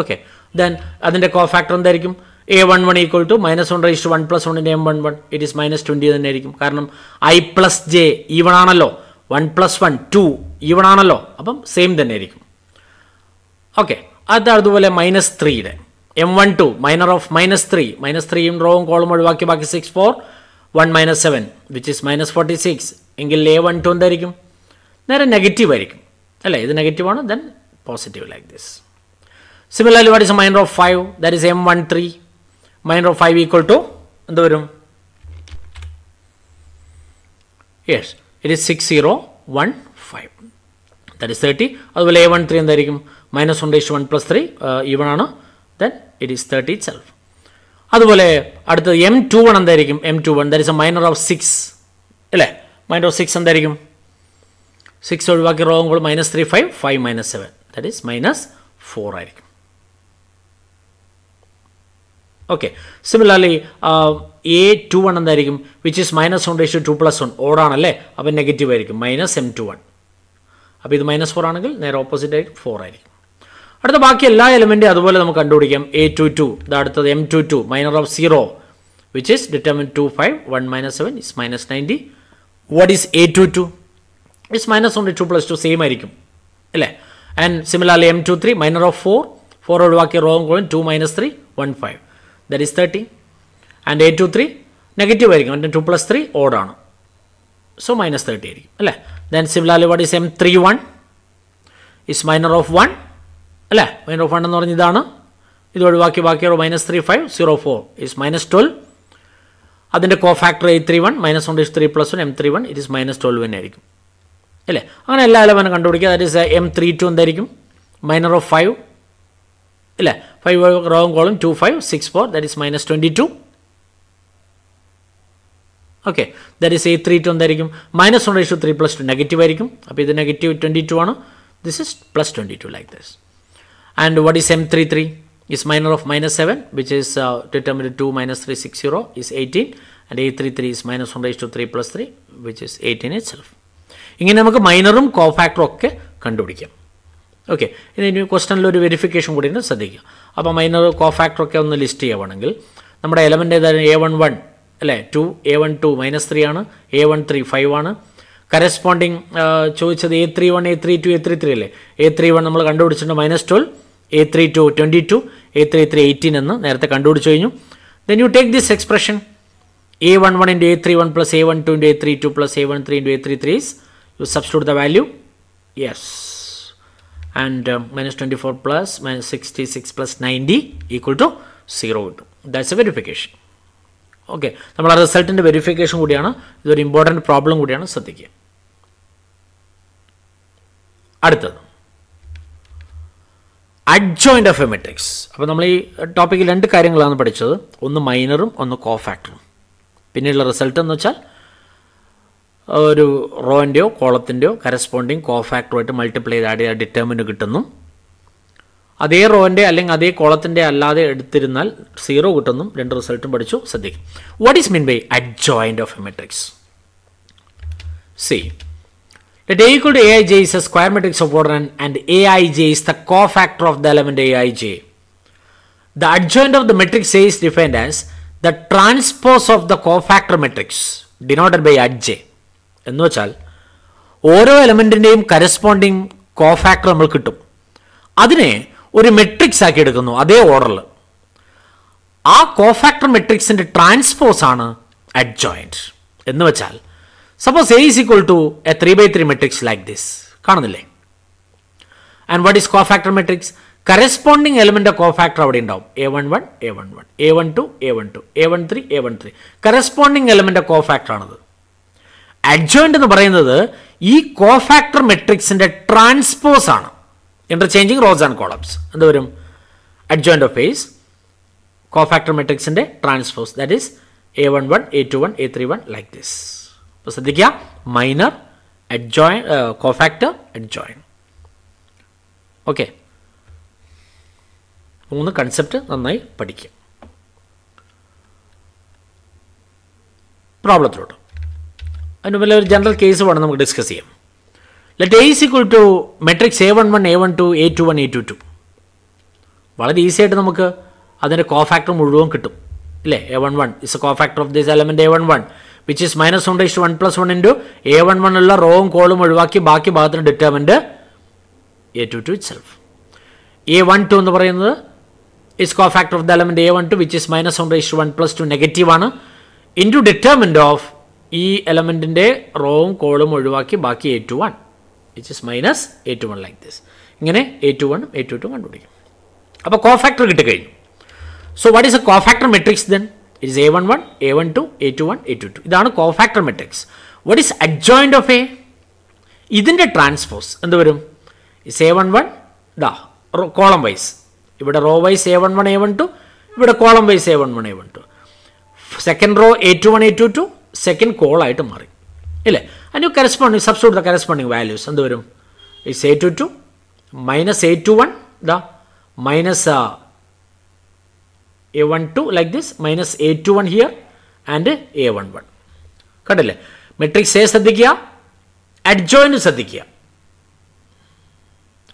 Okay, then അതിൻ്റെ കോഫാക്ടർ എന്തായിരിക്കും? A11 equal to -1 + 1 × M11 it is -20 തന്നെ ആയിരിക്കും. കാരണം I + J ഈവൺ ആണല്ലോ. 1 + 1 2 ഈവൺ ആണല്ലോ. അപ്പം സെയിം തന്നെ ആയിരിക്കും. ഓക്കെ, അതുപോലെ -3യുടെ M12 മൈനർ ഓഫ് -3 -3യും റോവും കോളം ഒഴിവാക്കി ബാക്കി 6 4 1 - 7 വിച്ച് ഈസ് -46. എങ്കിൽ A12 എന്തായിരിക്കും? നേരെ നെഗറ്റീവ് ആയിരിക്കും അല്ലേ? ഇത് നെഗറ്റീവാണ്, then positive like this. Similarly what is minor of 5? That is M13 minor of 5 equal to എന്ത് വരും? Yes, it is 6015 that is 30. അതുപോലെ A13 എന്തായിരിക്കും? -1 + 3 ഈവൺ ആണ്, then it is 30 itself. അതുപോലെ അടുത്തത് M21 എന്തായിരിക്കും? M21 that is a minor of 6 അല്ലേ? Minor of 6 എന്തായിരിക്കും? 6 ഒഴിവാക്കി റോവും കോളം -3 5 5 - 7 that is -4 ആയിരിക്കും. ഓക്കെ, സിമിലർലി A21 എന്തായിരിക്കും? Which is -1 2 + 1 ഓടാണല്ലേ? അപ്പം നെഗറ്റീവ് ആയിരിക്കും, -M21. അപ്പോൾ ഇത് -4 ആണെങ്കിൽ നേരെ ഓപ്പോസിറ്റ് ആയിരിക്കും, 4 ആയിരിക്കും. അടുത്ത ബാക്കി എല്ലാ എലമെൻറ്റും അതുപോലെ നമുക്ക് കണ്ടുപിടിക്കാം. A22 ഇത് അടുത്തത് M22 minor of 0 which is determinant 2 5 1 - 7 is -90. What is A22? Is -1 2 + 2 same ആയിരിക്കും അല്ലേ? And similarly M23 minor of 4 ഒഴിവാക്കി റോവും column 2 - 3 1 5 that is 30. And A23 negative ആയിരിക്കും, 2 + 3 ഓടാണ്, സോ -30 ആയിരിക്കും അല്ലേ? Then similarly what is M31? Is minor of 1 അല്ലേ? Minor of 1 എന്ന് പറഞ്ഞ ഇതാണ്. ഇത് ഒഴിവാക്കി ബാക്കി -3 5 0 4 is -12. അതിൻ്റെ cofactor A31 -1 3 + 1 M31 it is -12 തന്നെ ആയിരിക്കും അല്ലേ? അങ്ങനെ എല്ലാ എലമെൻറ്റും കണ്ടുപിടിക്കുക. ദാറ്റ് ഈസ് M32 എന്തായിരിക്കും? മൈനർ ഓഫ് 5 അല്ലേ? 5 റോവും column 2 5 6 4 that is -22. Okay, that is A32 എന്തായിരിക്കും? -1 3 + 2 നെഗറ്റീവ് ആയിരിക്കും. അപ്പോൾ ഇത് -22 ആണ്. This is +22 like this. And what is M33? is minor of -7 which is determined 2 - 3 6 0 is 18 and A33 is -1 3 + 3 which is 18 itself. ഇങ്ങനെ നമുക്ക് മൈനറും കോഫാക്ടറും ഒക്കെ കണ്ടുപിടിക്കാം. ഓക്കെ, ഇനി ക്വസ്റ്റനിൽ ഒരു വെരിഫിക്കേഷൻ കൂടി ഉണ്ട്, ശ്രദ്ധിക്കുക. അപ്പോൾ മൈനർ കോഫാക്ടറൊക്കെ ഒന്ന് ലിസ്റ്റ് ചെയ്യുകയാണെങ്കിൽ നമ്മുടെ എലമെൻ്റ് ഏതായാലും A11 അല്ലേ 2, A12 -3 ആണ്, A13 5 ആണ്. കറസ്പോണ്ടിങ് ചോദിച്ചത് A31 A32 A33 അല്ലേ? A31 നമ്മൾ കണ്ടുപിടിച്ചിട്ടുണ്ട് -12, A32 22, A33 18 എന്ന് നേരത്തെ കണ്ടുപിടിച്ചു കഴിഞ്ഞു. Then you take this expression A11 into A31 plus A12 into A32 plus A13 into A33 is, you substitute the value, yes, and -24 plus -66 plus 90 equal to 0 കിട്ടും. That's a verification. Okay, നമ്മൾ ആ റിസൾട്ടിൻ്റെ verification കൂടിയാണ്. ഇതൊരു important problem കൂടിയാണ്, ശ്രദ്ധിക്കുക. അടുത്തത് adjoint of a matrix. അപ്പോൾ നമ്മൾ ഈ ടോപ്പിക്കിൽ 2 കാര്യങ്ങളാണ് പഠിച്ചത്, ഒന്ന് മൈനറും ഒന്ന് കോഫാക്ടറും. പിന്നെയുള്ള റിസൾട്ട് എന്ന് വെച്ചാൽ ഒരു റോൻ്റെയോ കോളത്തിൻ്റെയോ കറസ്പോണ്ടിങ് കോഫാക്ടറുമായിട്ട് മൾട്ടിപ്ലൈ ചെയ്ത് ആഡ് ചെയ്താൽ ഡിറ്റർമിൻ്റ് കിട്ടുന്നു. അതേ റോൻ്റെ അല്ലെങ്കിൽ അതേ കോളത്തിൻ്റെ അല്ലാതെ എടുത്തിരുന്നാൽ 0 കിട്ടുന്നു. 2 റിസൾട്ടും പഠിച്ചു, ശ്രദ്ധിക്കും. What is mean by adjoint of a matrix? See, let A equal to Aij is a square matrix of order n and Aij is the cofactor of the element Aij. The adjoint of the matrix A is defined as the transpose of the cofactor matrix denoted by Aj. എന്ന് വെച്ചാൽ ഓരോ എലമെൻറ്റിൻ്റെയും corresponding cofactor നമ്മൾ കിട്ടും. അതിനെ ഒരു matrix ആക്കി എടുക്കുന്നു അതേ ഓർഡറിൽ. ആ കോഫാക്ടർ മെട്രിക്സിൻ്റെ ട്രാൻസ്പോസ് ആണ് അഡ്ജോയിൻറ്റ്. എന്ന് വെച്ചാൽ suppose A is equal to a 3/3 matrix like this. കാണുന്നില്ലേ? And what is cofactor matrix? Corresponding element of cofactor അവിടെ ഉണ്ടാവും. A11 A11 A12 A12 A13 A13 corresponding element of cofactor ആണത്. Adjoint എന്ന് പറയുന്നത് ഈ കോഫാക്ടർ മെട്രിക്സിൻ്റെ ട്രാൻസ്പോസ് ആണ്. Interchanging rows and columns എന്ത് വരും? Adjoint of A is cofactor മെട്രിക്സിൻ്റെ transpose, that is A11 A21 A31 like this. അപ്പോൾ ശ്രദ്ധിക്കുക, minor adjoint cofactor adjoint. Okay, 3 concept നന്നായി പഠിക്കുക. പ്രോബ്ലത്തിലോട്ട് അതിന് മുമ്പ് ഒരു ജനറൽ കേസ് വേണം നമുക്ക് ഡിസ്കസ് ചെയ്യാം. Let A is equal to matrix A11 A12 A21 A22. വളരെ ഈസി ആയിട്ട് നമുക്ക് അതിൻ്റെ കോഫാക്ടർ മുഴുവൻ കിട്ടും ഇല്ലേ? A11 is a cofactor of this element A11 which is -1 + 1 into A11 ഉള്ള റോവും കോളും ഒഴിവാക്കി ബാക്കി ഭാഗത്തിന് ഡിറ്റർമിൻ്റ് A22 itself. A12 എന്ന് പറയുന്നത് is cofactor of the element A12 which is -1 + 2 negative ആണ് ഇൻറ്റു ഡിറ്റർമിൻ്റ് ഓഫ് ഈ എലമെൻറ്റിൻ്റെ റോവും കോളും ഒഴിവാക്കി ബാക്കി A21 which is -A21 like this. ഇങ്ങനെ A21 A22 കണ്ടുപിടിക്കും. അപ്പോൾ cofactor കിട്ടിക്കഴിഞ്ഞു. So what is a cofactor matrix then? It is A11 A12 A21 A22. ഇതാണ് cofactor matrix. What is adjoint of A? ഇതിൻ്റെ transpose എന്ത് വരും? ഇസ് A11 ദാ column wise, ഇവിടെ row wise A11 A12, ഇവിടെ column wise A11 A12. Second row A21 A22 second കോളായിട്ട് മാറി ഇല്ലേ? അതിന് corresponding substitute the corresponding values എന്ത് വരും? ഇസ് A22 -A21 ദാ minus A12 like this minus A21 here and A11. കണ്ടില്ലേ? മെട്രിക്സ് എ ശ്രദ്ധിക്കുക, അഡ്ജോയിൻ്റ് ശ്രദ്ധിക്കുക.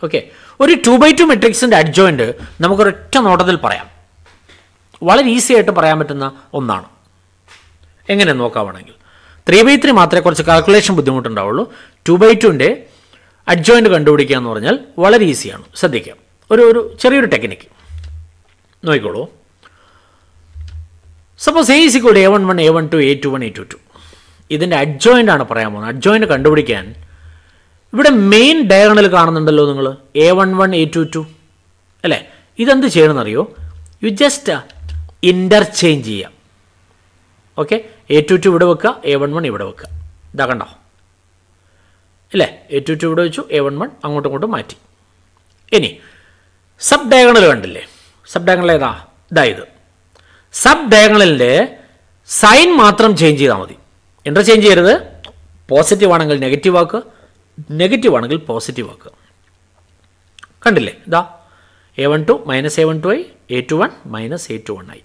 ഓക്കെ, ഒരു 2/2 മെട്രിക്സിൻ്റെ അഡ്ജോയിൻ്റ് നമുക്കൊരൊറ്റ നോട്ടത്തിൽ പറയാം. വളരെ ഈസി ആയിട്ട് പറയാൻ പറ്റുന്ന ഒന്നാണ്. എങ്ങനെ നോക്കാവാണെങ്കിൽ 3/3 മാത്രമേ കുറച്ച് കാൽക്കുലേഷൻ ബുദ്ധിമുട്ടുണ്ടാവുള്ളൂ. 2/2ൻ്റെ അഡ്ജോയിൻ്റ് കണ്ടുപിടിക്കുക എന്ന് പറഞ്ഞാൽ വളരെ ഈസിയാണ്. ശ്രദ്ധിക്കാം, ഒരു ചെറിയൊരു ടെക്നിക്ക് നോക്കിക്കോളൂ. Suppose A is equal to A11 A12 A21 A22. ഇതിൻ്റെ അഡ്ജോയിൻ്റ് ആണ് പറയാൻ പോകുന്നത്. അഡ്ജോയിൻ്റ് കണ്ടുപിടിക്കാൻ ഇവിടെ മെയിൻ ഡയഗണൽ കാണുന്നുണ്ടല്ലോ നിങ്ങൾ, A11 A22 അല്ലേ? ഇതെന്ത് ചെയ്യണമെന്നറിയോ? യു ജസ്റ്റ് ഇൻ്റർചേഞ്ച് ചെയ്യാം. ഓക്കെ, A22 ഇവിടെ വെക്കുക, A11 ഇവിടെ വെക്കുക. ഇതാ കണ്ടോ അല്ലേ? A22 ഇവിടെ വെച്ചു, A11 അങ്ങോട്ടും ഇങ്ങോട്ടും മാറ്റി. ഇനി സബ് ഡയഗണൽ കണ്ടില്ലേ? സബ് ഡയഗണൽ ഏതാ? ഇതായത് സബ് ഡയഗണലിൻ്റെ സൈൻ മാത്രം ചേഞ്ച് ചെയ്താൽ മതി. ഇൻ്റർചേഞ്ച് ചെയ്യരുത്. പോസിറ്റീവ് ആണെങ്കിൽ നെഗറ്റീവ് ആക്കുക, നെഗറ്റീവ് ആണെങ്കിൽ പോസിറ്റീവ് ആക്കുക. കണ്ടില്ലേ? ഇതാ A12 മൈനസ് A12 ആയി, A21 മൈനസ് A21 ആയി.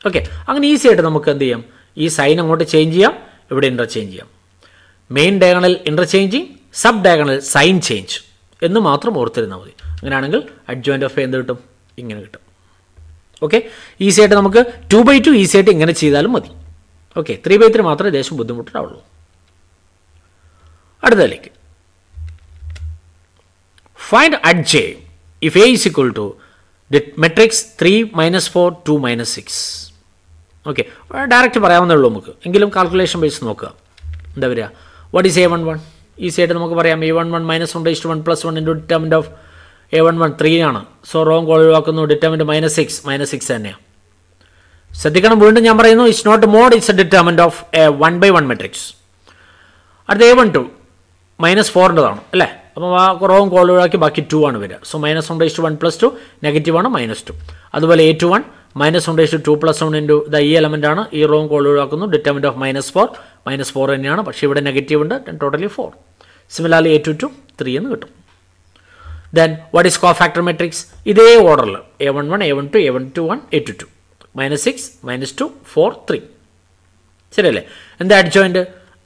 ഓക്കെ, അങ്ങനെ ഈസി ആയിട്ട് നമുക്ക് എന്ത് ചെയ്യാം? ഈ സൈൻ അങ്ങോട്ട് ചേഞ്ച് ചെയ്യാം, ഇവിടെ ഇൻ്റർചേഞ്ച് ചെയ്യാം. Main diagonal interchanging, sub diagonal sign change എന്ന് മാത്രം ഓർത്തിരുന്നാൽ മതി. അങ്ങനെയാണെങ്കിൽ അഡ്ജോയിൻ്റ് ഓഫ് എ എന്ത് കിട്ടും? ഇങ്ങനെ കിട്ടും. ഓക്കെ, ഈസി ആയിട്ട് നമുക്ക് 2/2 ഈസി ആയിട്ട് ഇങ്ങനെ ചെയ്താലും മതി. ഓക്കെ, 3/3 മാത്രമേ ദേശം ബുദ്ധിമുട്ടുണ്ടാവുള്ളൂ. അടുത്തതിലേക്ക് find അഡ്ജെ if A is equal to the matrix 3 minus 4 2 minus 6. Okay, direct പറയാവുന്നേ ഉള്ളൂ നമുക്ക്. എങ്കിലും കാൽക്കുലേഷൻ ബേസ് നോക്കുക. എന്താ വരിക? What is A11? ഈസി ആയിട്ട് നമുക്ക് പറയാം. A11 minus 1/1 plus 1 into determinant of A11 3 ആണ്. സോ റോങ് കോൾ ഒഴിവാക്കുന്നു. ഡിറ്റർമിൻ്റ് -6 തന്നെയാണ്. ശ്രദ്ധിക്കണം, വീണ്ടും ഞാൻ പറയുന്നു, it's not mod, it's a determinant of a 1/1 matrix. അടുത്ത A12 -4ൻ്റെതാണ് അല്ലേ? അപ്പോൾ ആ റോങ് കോൾ ഒഴിവാക്കി ബാക്കി 2 ആണ് വരിക. സോ -1/1 പ്ലസ് 2 നെഗറ്റീവ് ആണ്, -2. അതുപോലെ A21 -1/2 പ്ലസ് 1 ഇൻറ്റു ഈ എലമെൻ്റ് ആണ്. ഈ റോങ് കോൾ ഒഴിവാക്കുന്നു. ഡിറ്റർമിൻ്റ് ഓഫ് -4 തന്നെയാണ്, പക്ഷേ ഇവിടെ നെഗറ്റീവ് ഉണ്ട്. ടോട്ടലി 4. സിമിലർലി A22 3 എന്ന് കിട്ടും. Then what is cofactor matrix? ഇതേ ഓർഡറിൽ A11 A12 A21 A22 -6 -2 4 3. ശരിയല്ലേ? എന്താ അഡ്ജോയിൻ്റ്?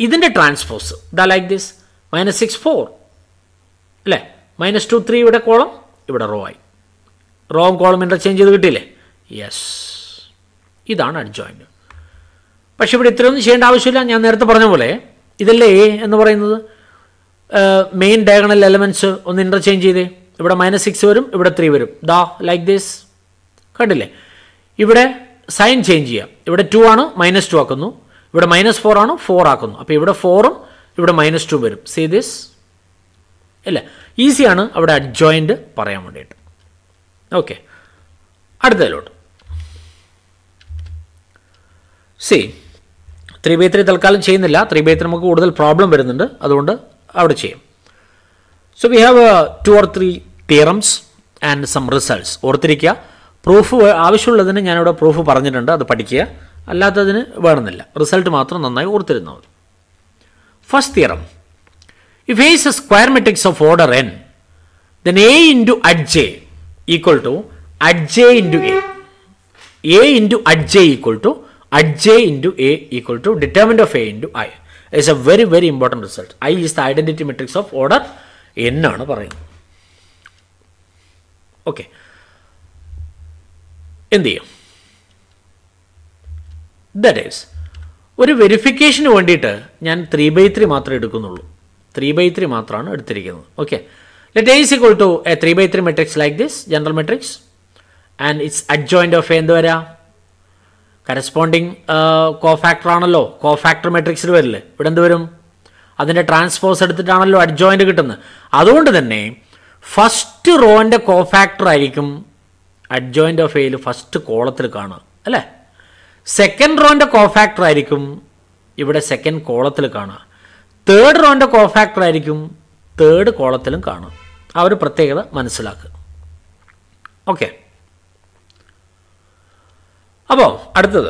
ഇതിൻ്റെ ട്രാൻസ്പോസ് ദാ ലൈക്ക് ദിസ് -6 4 അല്ലേ? -2 3 ഇവിടെ കോളം, ഇവിടെ റോ ആയി. റോങ് കോളം ഇൻ്റർചേഞ്ച് ചെയ്ത് കിട്ടിയില്ലേ? യെസ്, ഇതാണ് അഡ്ജോയിൻ്റ്. പക്ഷെ ഇവിടെ ഇത്രയൊന്നും ചെയ്യേണ്ട ആവശ്യമില്ല. ഞാൻ നേരത്തെ പറഞ്ഞ പോലെ ഇതല്ലേ A എന്ന് പറയുന്നത്? മെയിൻ ഡയഗണൽ എലമെൻറ്റ്സ് ഒന്ന് ഇൻ്റർചേഞ്ച് ചെയ്തേ. ഇവിടെ -6 വരും, ഇവിടെ 3 വരും. ദാ ലൈക്ക് ദിസ്. കണ്ടില്ലേ? ഇവിടെ സൈൻ ചേഞ്ച് ചെയ്യാം. ഇവിടെ 2 ആണ്, -2 ആക്കുന്നു. ഇവിടെ -4 ആണ്, 4 ആക്കുന്നു. അപ്പോൾ ഇവിടെ 4ഉം ഇവിടെ -2 വരും. സീ ദിസ് അല്ലേ? ഈസിയാണ് അവിടെ അഡ്ജോയിൻ്റ് പറയാൻ വേണ്ടിയിട്ട്. ഓക്കെ, അടുത്തതിലോട്ട് സി 3/3 തൽക്കാലം ചെയ്യുന്നില്ല. 3/3 നമുക്ക് കൂടുതൽ പ്രോബ്ലം വരുന്നുണ്ട്, അതുകൊണ്ട് അവിടെ ചെയ്യും. So we have 2 or 3 theorems and some results. ഓർത്തിരിക്കുക, പ്രൂഫ് ആവശ്യമുള്ളതിന് ഞാനിവിടെ പ്രൂഫ് പറഞ്ഞിട്ടുണ്ട്, അത് പഠിക്കുക. അല്ലാത്തതിന് വേണമെന്നില്ല, റിസൾട്ട് മാത്രം നന്നായി ഓർത്തിരുന്നാൽ മതി. First theorem, if A is a square matrix of order n, then A into adj equal to adj into A. A into adj equal to adj into A equal to determinant of A into I. It's a very very important result. I is the identity matrix of order n ആണ് പറയുന്നത്. Okay, എന്ത് ചെയ്യും? That is ഒരു വെരിഫിക്കേഷന് വേണ്ടിയിട്ട് ഞാൻ 3/3 മാത്രമേ എടുക്കുന്നുള്ളൂ. 3/3 മാത്രമാണ് എടുത്തിരിക്കുന്നത്. Okay, let A is equal to a 3/3 matrix like this, general matrix, and its adjoint of A എന്ത് വരാം? കറസ്പോണ്ടിങ് കോഫാക്ടർ ആണല്ലോ. കോഫാക്ടർ മെട്രിക്സിൽ വരില്ലേ? ഇവിടെ എന്ത് വരും? അതിൻ്റെ ട്രാൻസ്പോസ് എടുത്തിട്ടാണല്ലോ അഡ്ജോയിൻ്റ് കിട്ടുന്നത്. അതുകൊണ്ട് തന്നെ ഫസ്റ്റ് റോൻ്റെ കോഫാക്ടർ ആയിരിക്കും അഡ്ജോയിൻ്റ് ഓഫ് എയിൽ ഫസ്റ്റ് കോളത്തിൽ കാണുക അല്ലേ? സെക്കൻഡ് റോൻ്റെ കോഫാക്ടർ ആയിരിക്കും ഇവിടെ സെക്കൻഡ് കോളത്തിൽ കാണുക. തേർഡ് റോൻ്റെ കോഫാക്ടർ ആയിരിക്കും തേർഡ് കോളത്തിലും കാണുക. ആ ഒരു പ്രത്യേകത മനസ്സിലാക്കുക. ഓക്കെ, അപ്പോൾ അടുത്തത്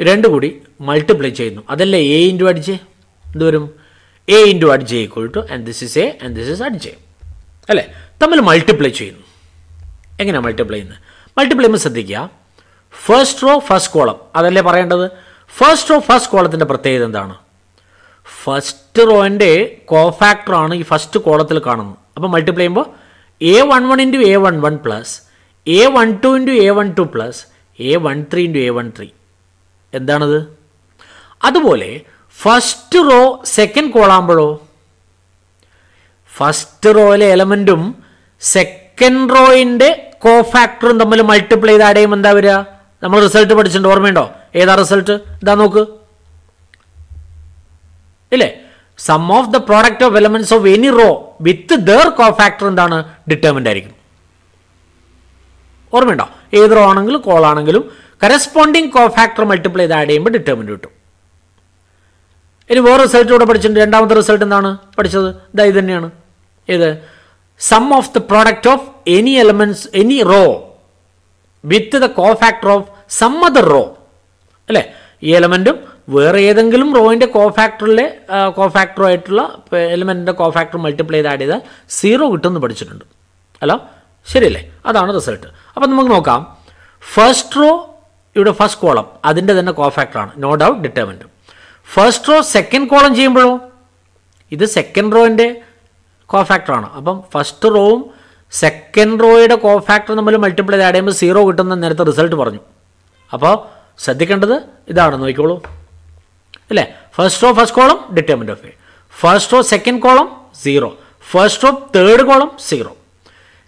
രണ്ടും കൂടി മൾട്ടിപ്ലൈ ചെയ്യുന്നു. അതല്ലേ A ഇൻറ്റു അഡ്ജെ? എന്ത് വരും? A into അഡ്ജെ equal two and this is A and this is അഡ്ജെ അല്ലേ? തമ്മിൽ മൾട്ടിപ്ലൈ ചെയ്യുന്നു. എങ്ങനെയാണ് മൾട്ടിപ്ലൈ ചെയ്യുന്നത്? മൾട്ടിപ്ലൈ ചെയ്യുമ്പോൾ ശ്രദ്ധിക്കുക, ഫസ്റ്റ് റോ ഫസ്റ്റ് കോളം അതല്ലേ പറയേണ്ടത്. ഫസ്റ്റ് റോ ഫസ്റ്റ് കോളത്തിൻ്റെ പ്രത്യേകത എന്താണ്? ഫസ്റ്റ് റോൻ്റെ കോഫാക്ടറാണ് ഈ ഫസ്റ്റ് കോളത്തിൽ കാണുന്നത്. അപ്പോൾ മൾട്ടിപ്ലൈ ചെയ്യുമ്പോൾ A11 into A11 plus A12 into A12 plus A13 into A13 എന്താണത്? അതുപോലെ ഫസ്റ്റ് റോ സെക്കൻഡ് കോളാകുമ്പോഴോ ഫസ്റ്റ് റോയിലെ എലമെൻറ്റും സെക്കൻഡ് റോയിൻ്റെ കോഫാക്ടറും തമ്മിൽ മൾട്ടിപ്ലൈ ചെയ്ത് ആഡ് ചെയ്യുമ്പോൾ എന്താ വരിക? നമ്മൾ റിസൾട്ട് പഠിച്ചിട്ടുണ്ട്, ഓർമ്മയുണ്ടോ? ഏതാ റിസൾട്ട്? ഇതാ നോക്ക് ഇല്ലേ? Sum of the product of elements of any row with their cofactor എന്താണ്? ഡിറ്റർമിൻ്റ് ആയിരിക്കും. ഓർമ്മയുണ്ടോ? ഏത് റോ ആണെങ്കിലും കോൾ ആണെങ്കിലും കറസ്പോണ്ടിങ് കോഫാക്ടർ മൾട്ടിപ്ലൈ ചെയ്ത് ആഡ് ചെയ്യുമ്പോൾ ഡിറ്റർമിനന്റ് കിട്ടും. ഇനി വേറെ റിസൾട്ട് ഇവിടെ പഠിച്ചിട്ടുണ്ട്. രണ്ടാമത്തെ റിസൾട്ട് എന്താണ് പഠിച്ചത്? ഇത് തന്നെയാണ്. ഏത്? Sum of the product of any elements any row with the cofactor of some other row. അല്ലേ? ഈ എലമെന്റും വേറെ ഏതെങ്കിലും റോയിൻ്റെ കോഫാക്ടറോ ആയിട്ടുള്ള എലമെന്റിന്റെ കോഫാക്ടർ മൾട്ടിപ്ലൈ ചെയ്ത് ആഡ് ചെയ്താൽ 0 കിട്ടുമെന്ന് പഠിച്ചിട്ടുണ്ട്. അല്ല ശരിയല്ലേ? അതാണ് റിസൾട്ട്. അപ്പം നമുക്ക് നോക്കാം. ഫസ്റ്റ് റോ ഇവിടെ ഫസ്റ്റ് കോളം അതിൻ്റെ തന്നെ കോഫാക്ടറാണ്, no doubt determinant. First row second column ചെയ്യുമ്പോഴോ ഇത് സെക്കൻഡ് റോയിൻ്റെ കോഫാക്ടറാണ്. അപ്പം ഫസ്റ്റ് റോവും സെക്കൻഡ് റോയുടെ കോഫാക്ടർ നമ്മൾ മൾട്ടിപ്ലൈ ചെയ്ത് ആഡ് ചെയ്യുമ്പോൾ 0 കിട്ടുന്ന നേരത്തെ റിസൾട്ട് പറഞ്ഞു. അപ്പോൾ ശ്രദ്ധിക്കേണ്ടത് ഇതാണ്, നോക്കിക്കോളൂ. അല്ലേ? First row first column determinant of A, first row second column 0, first row third column 0,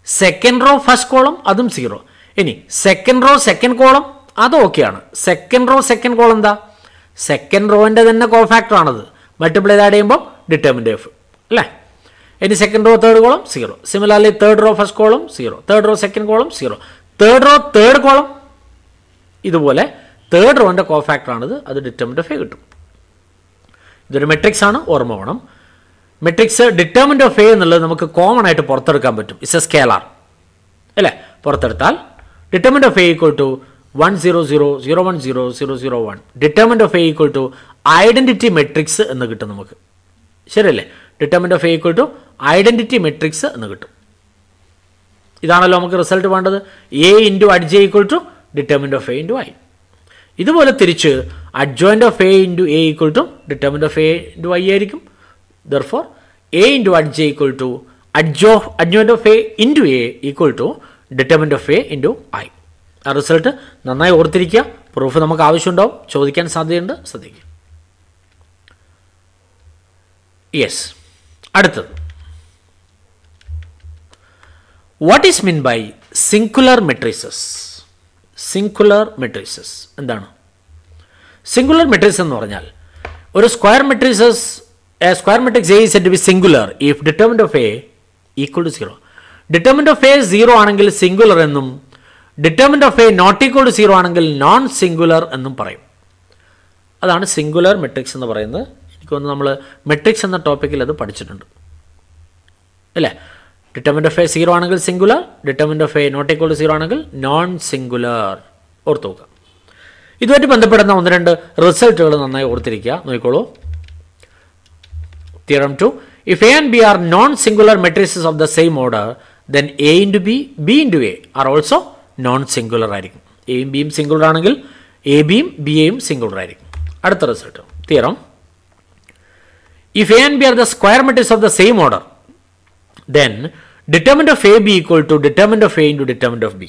second row first column അതും 0. ഇനി സെക്കൻഡ് റോ സെക്കൻഡ് കോളം അത് ഓക്കെയാണ്. സെക്കൻഡ് റോ സെക്കൻഡ് കോളം എന്താ? സെക്കൻഡ് റോയിൻ്റെ തന്നെ കോഫാക്ടർ ആണത്, മൾട്ടിപ്ലൈ ചെയ്ത് ആഡ് ചെയ്യുമ്പോൾ determinant of. അല്ലേ? ഇനി second row third column 0, similarly third row first column 0, third row second column 0, third row third column ഇതുപോലെ തേർഡ് റോൻ്റെ കോഫാക്ടർ ആണിത്, അത് ഡിറ്റർമിനന്റ് ഓഫ് എ കിട്ടും. ഇതൊരു മെട്രിക്സ് ആണ്, ഓർമ്മ വേണം. മെട്രിക്സ് ഡിറ്റർമിനന്റ് ഓഫ് എ എന്നുള്ളത് നമുക്ക് കോമൺ ആയിട്ട് പുറത്തെടുക്കാൻ പറ്റും. It's a scalar. അല്ലേ? പുറത്തെടുത്താൽ determinant of A equal to 1 0 0 0 1 0 0 0 1. Determinant of A equal to identity matrix എന്ന് കിട്ടും നമുക്ക്. ശരിയല്ലേ? Determinant of A equal to identity matrix എന്ന് കിട്ടും. ഇതാണല്ലോ നമുക്ക് റിസൾട്ട് വേണ്ടത്. A into adj equal to determinant of A into I. ഇതുപോലെ തിരിച്ച് adjoint of A into A equal to determinant of A into I ആയിരിക്കും. Therefore A into adj equal to adjoint of A into A equal to determinant of A into I. ആ result നന്നായി ഓർത്തിരിക്കുക. Proof നമുക്ക് ആവശ്യമുണ്ടാവും, ചോദിക്കാൻ സാധ്യതയുണ്ട്, ശ്രദ്ധിക്കുക. Yes, അടുത്തത് what is mean by singular matrices? Singular matrices എന്താണ്? സിംഗുലർ മെട്രിക്സ് എന്ന് പറഞ്ഞാൽ ഒരു square matrix A is said to be singular if determinant of A equal to 0. Determinant of A 0 ആണെങ്കിൽ സിംഗുലർ എന്നും determinant of A not equal to 0 ആണെങ്കിൽ non singular എന്നും പറയും. അതാണ് സിംഗുലർ മെട്രിക്സ് എന്ന് പറയുന്നത്. എനിക്ക് തോന്നുന്നു നമ്മൾ മെട്രിക്സ് എന്ന ടോപ്പിക്കിൽ അത് പഠിച്ചിട്ടുണ്ട് അല്ലേ? ഡിറ്റർമിനന്റ് ഓഫ് എ 0 ആണെങ്കിൽ singular, determinant of A not equal to 0 ആണെങ്കിൽ നോൺ സിംഗുലർ. ഓർത്ത് നോക്കുക. ഇതുമായിട്ട് ബന്ധപ്പെടുന്ന 1-2 റിസൾട്ടുകൾ നന്നായി ഓർത്തിരിക്കുക. നോക്കിക്കോളൂ. Theorem 2. If A and B are non-singular matrices of the same order, then A into B, B into A are also non-singular ആയിരിക്കും. എയും ബിയും സിംഗുലർ ആണെങ്കിൽ എ ബിയും ബി എയും സിംഗുലർ ആയിരിക്കും. അടുത്ത result theorem. If A and B are the square matrices of the same order, then determinant of AB equal to determinant of A into determinant of B.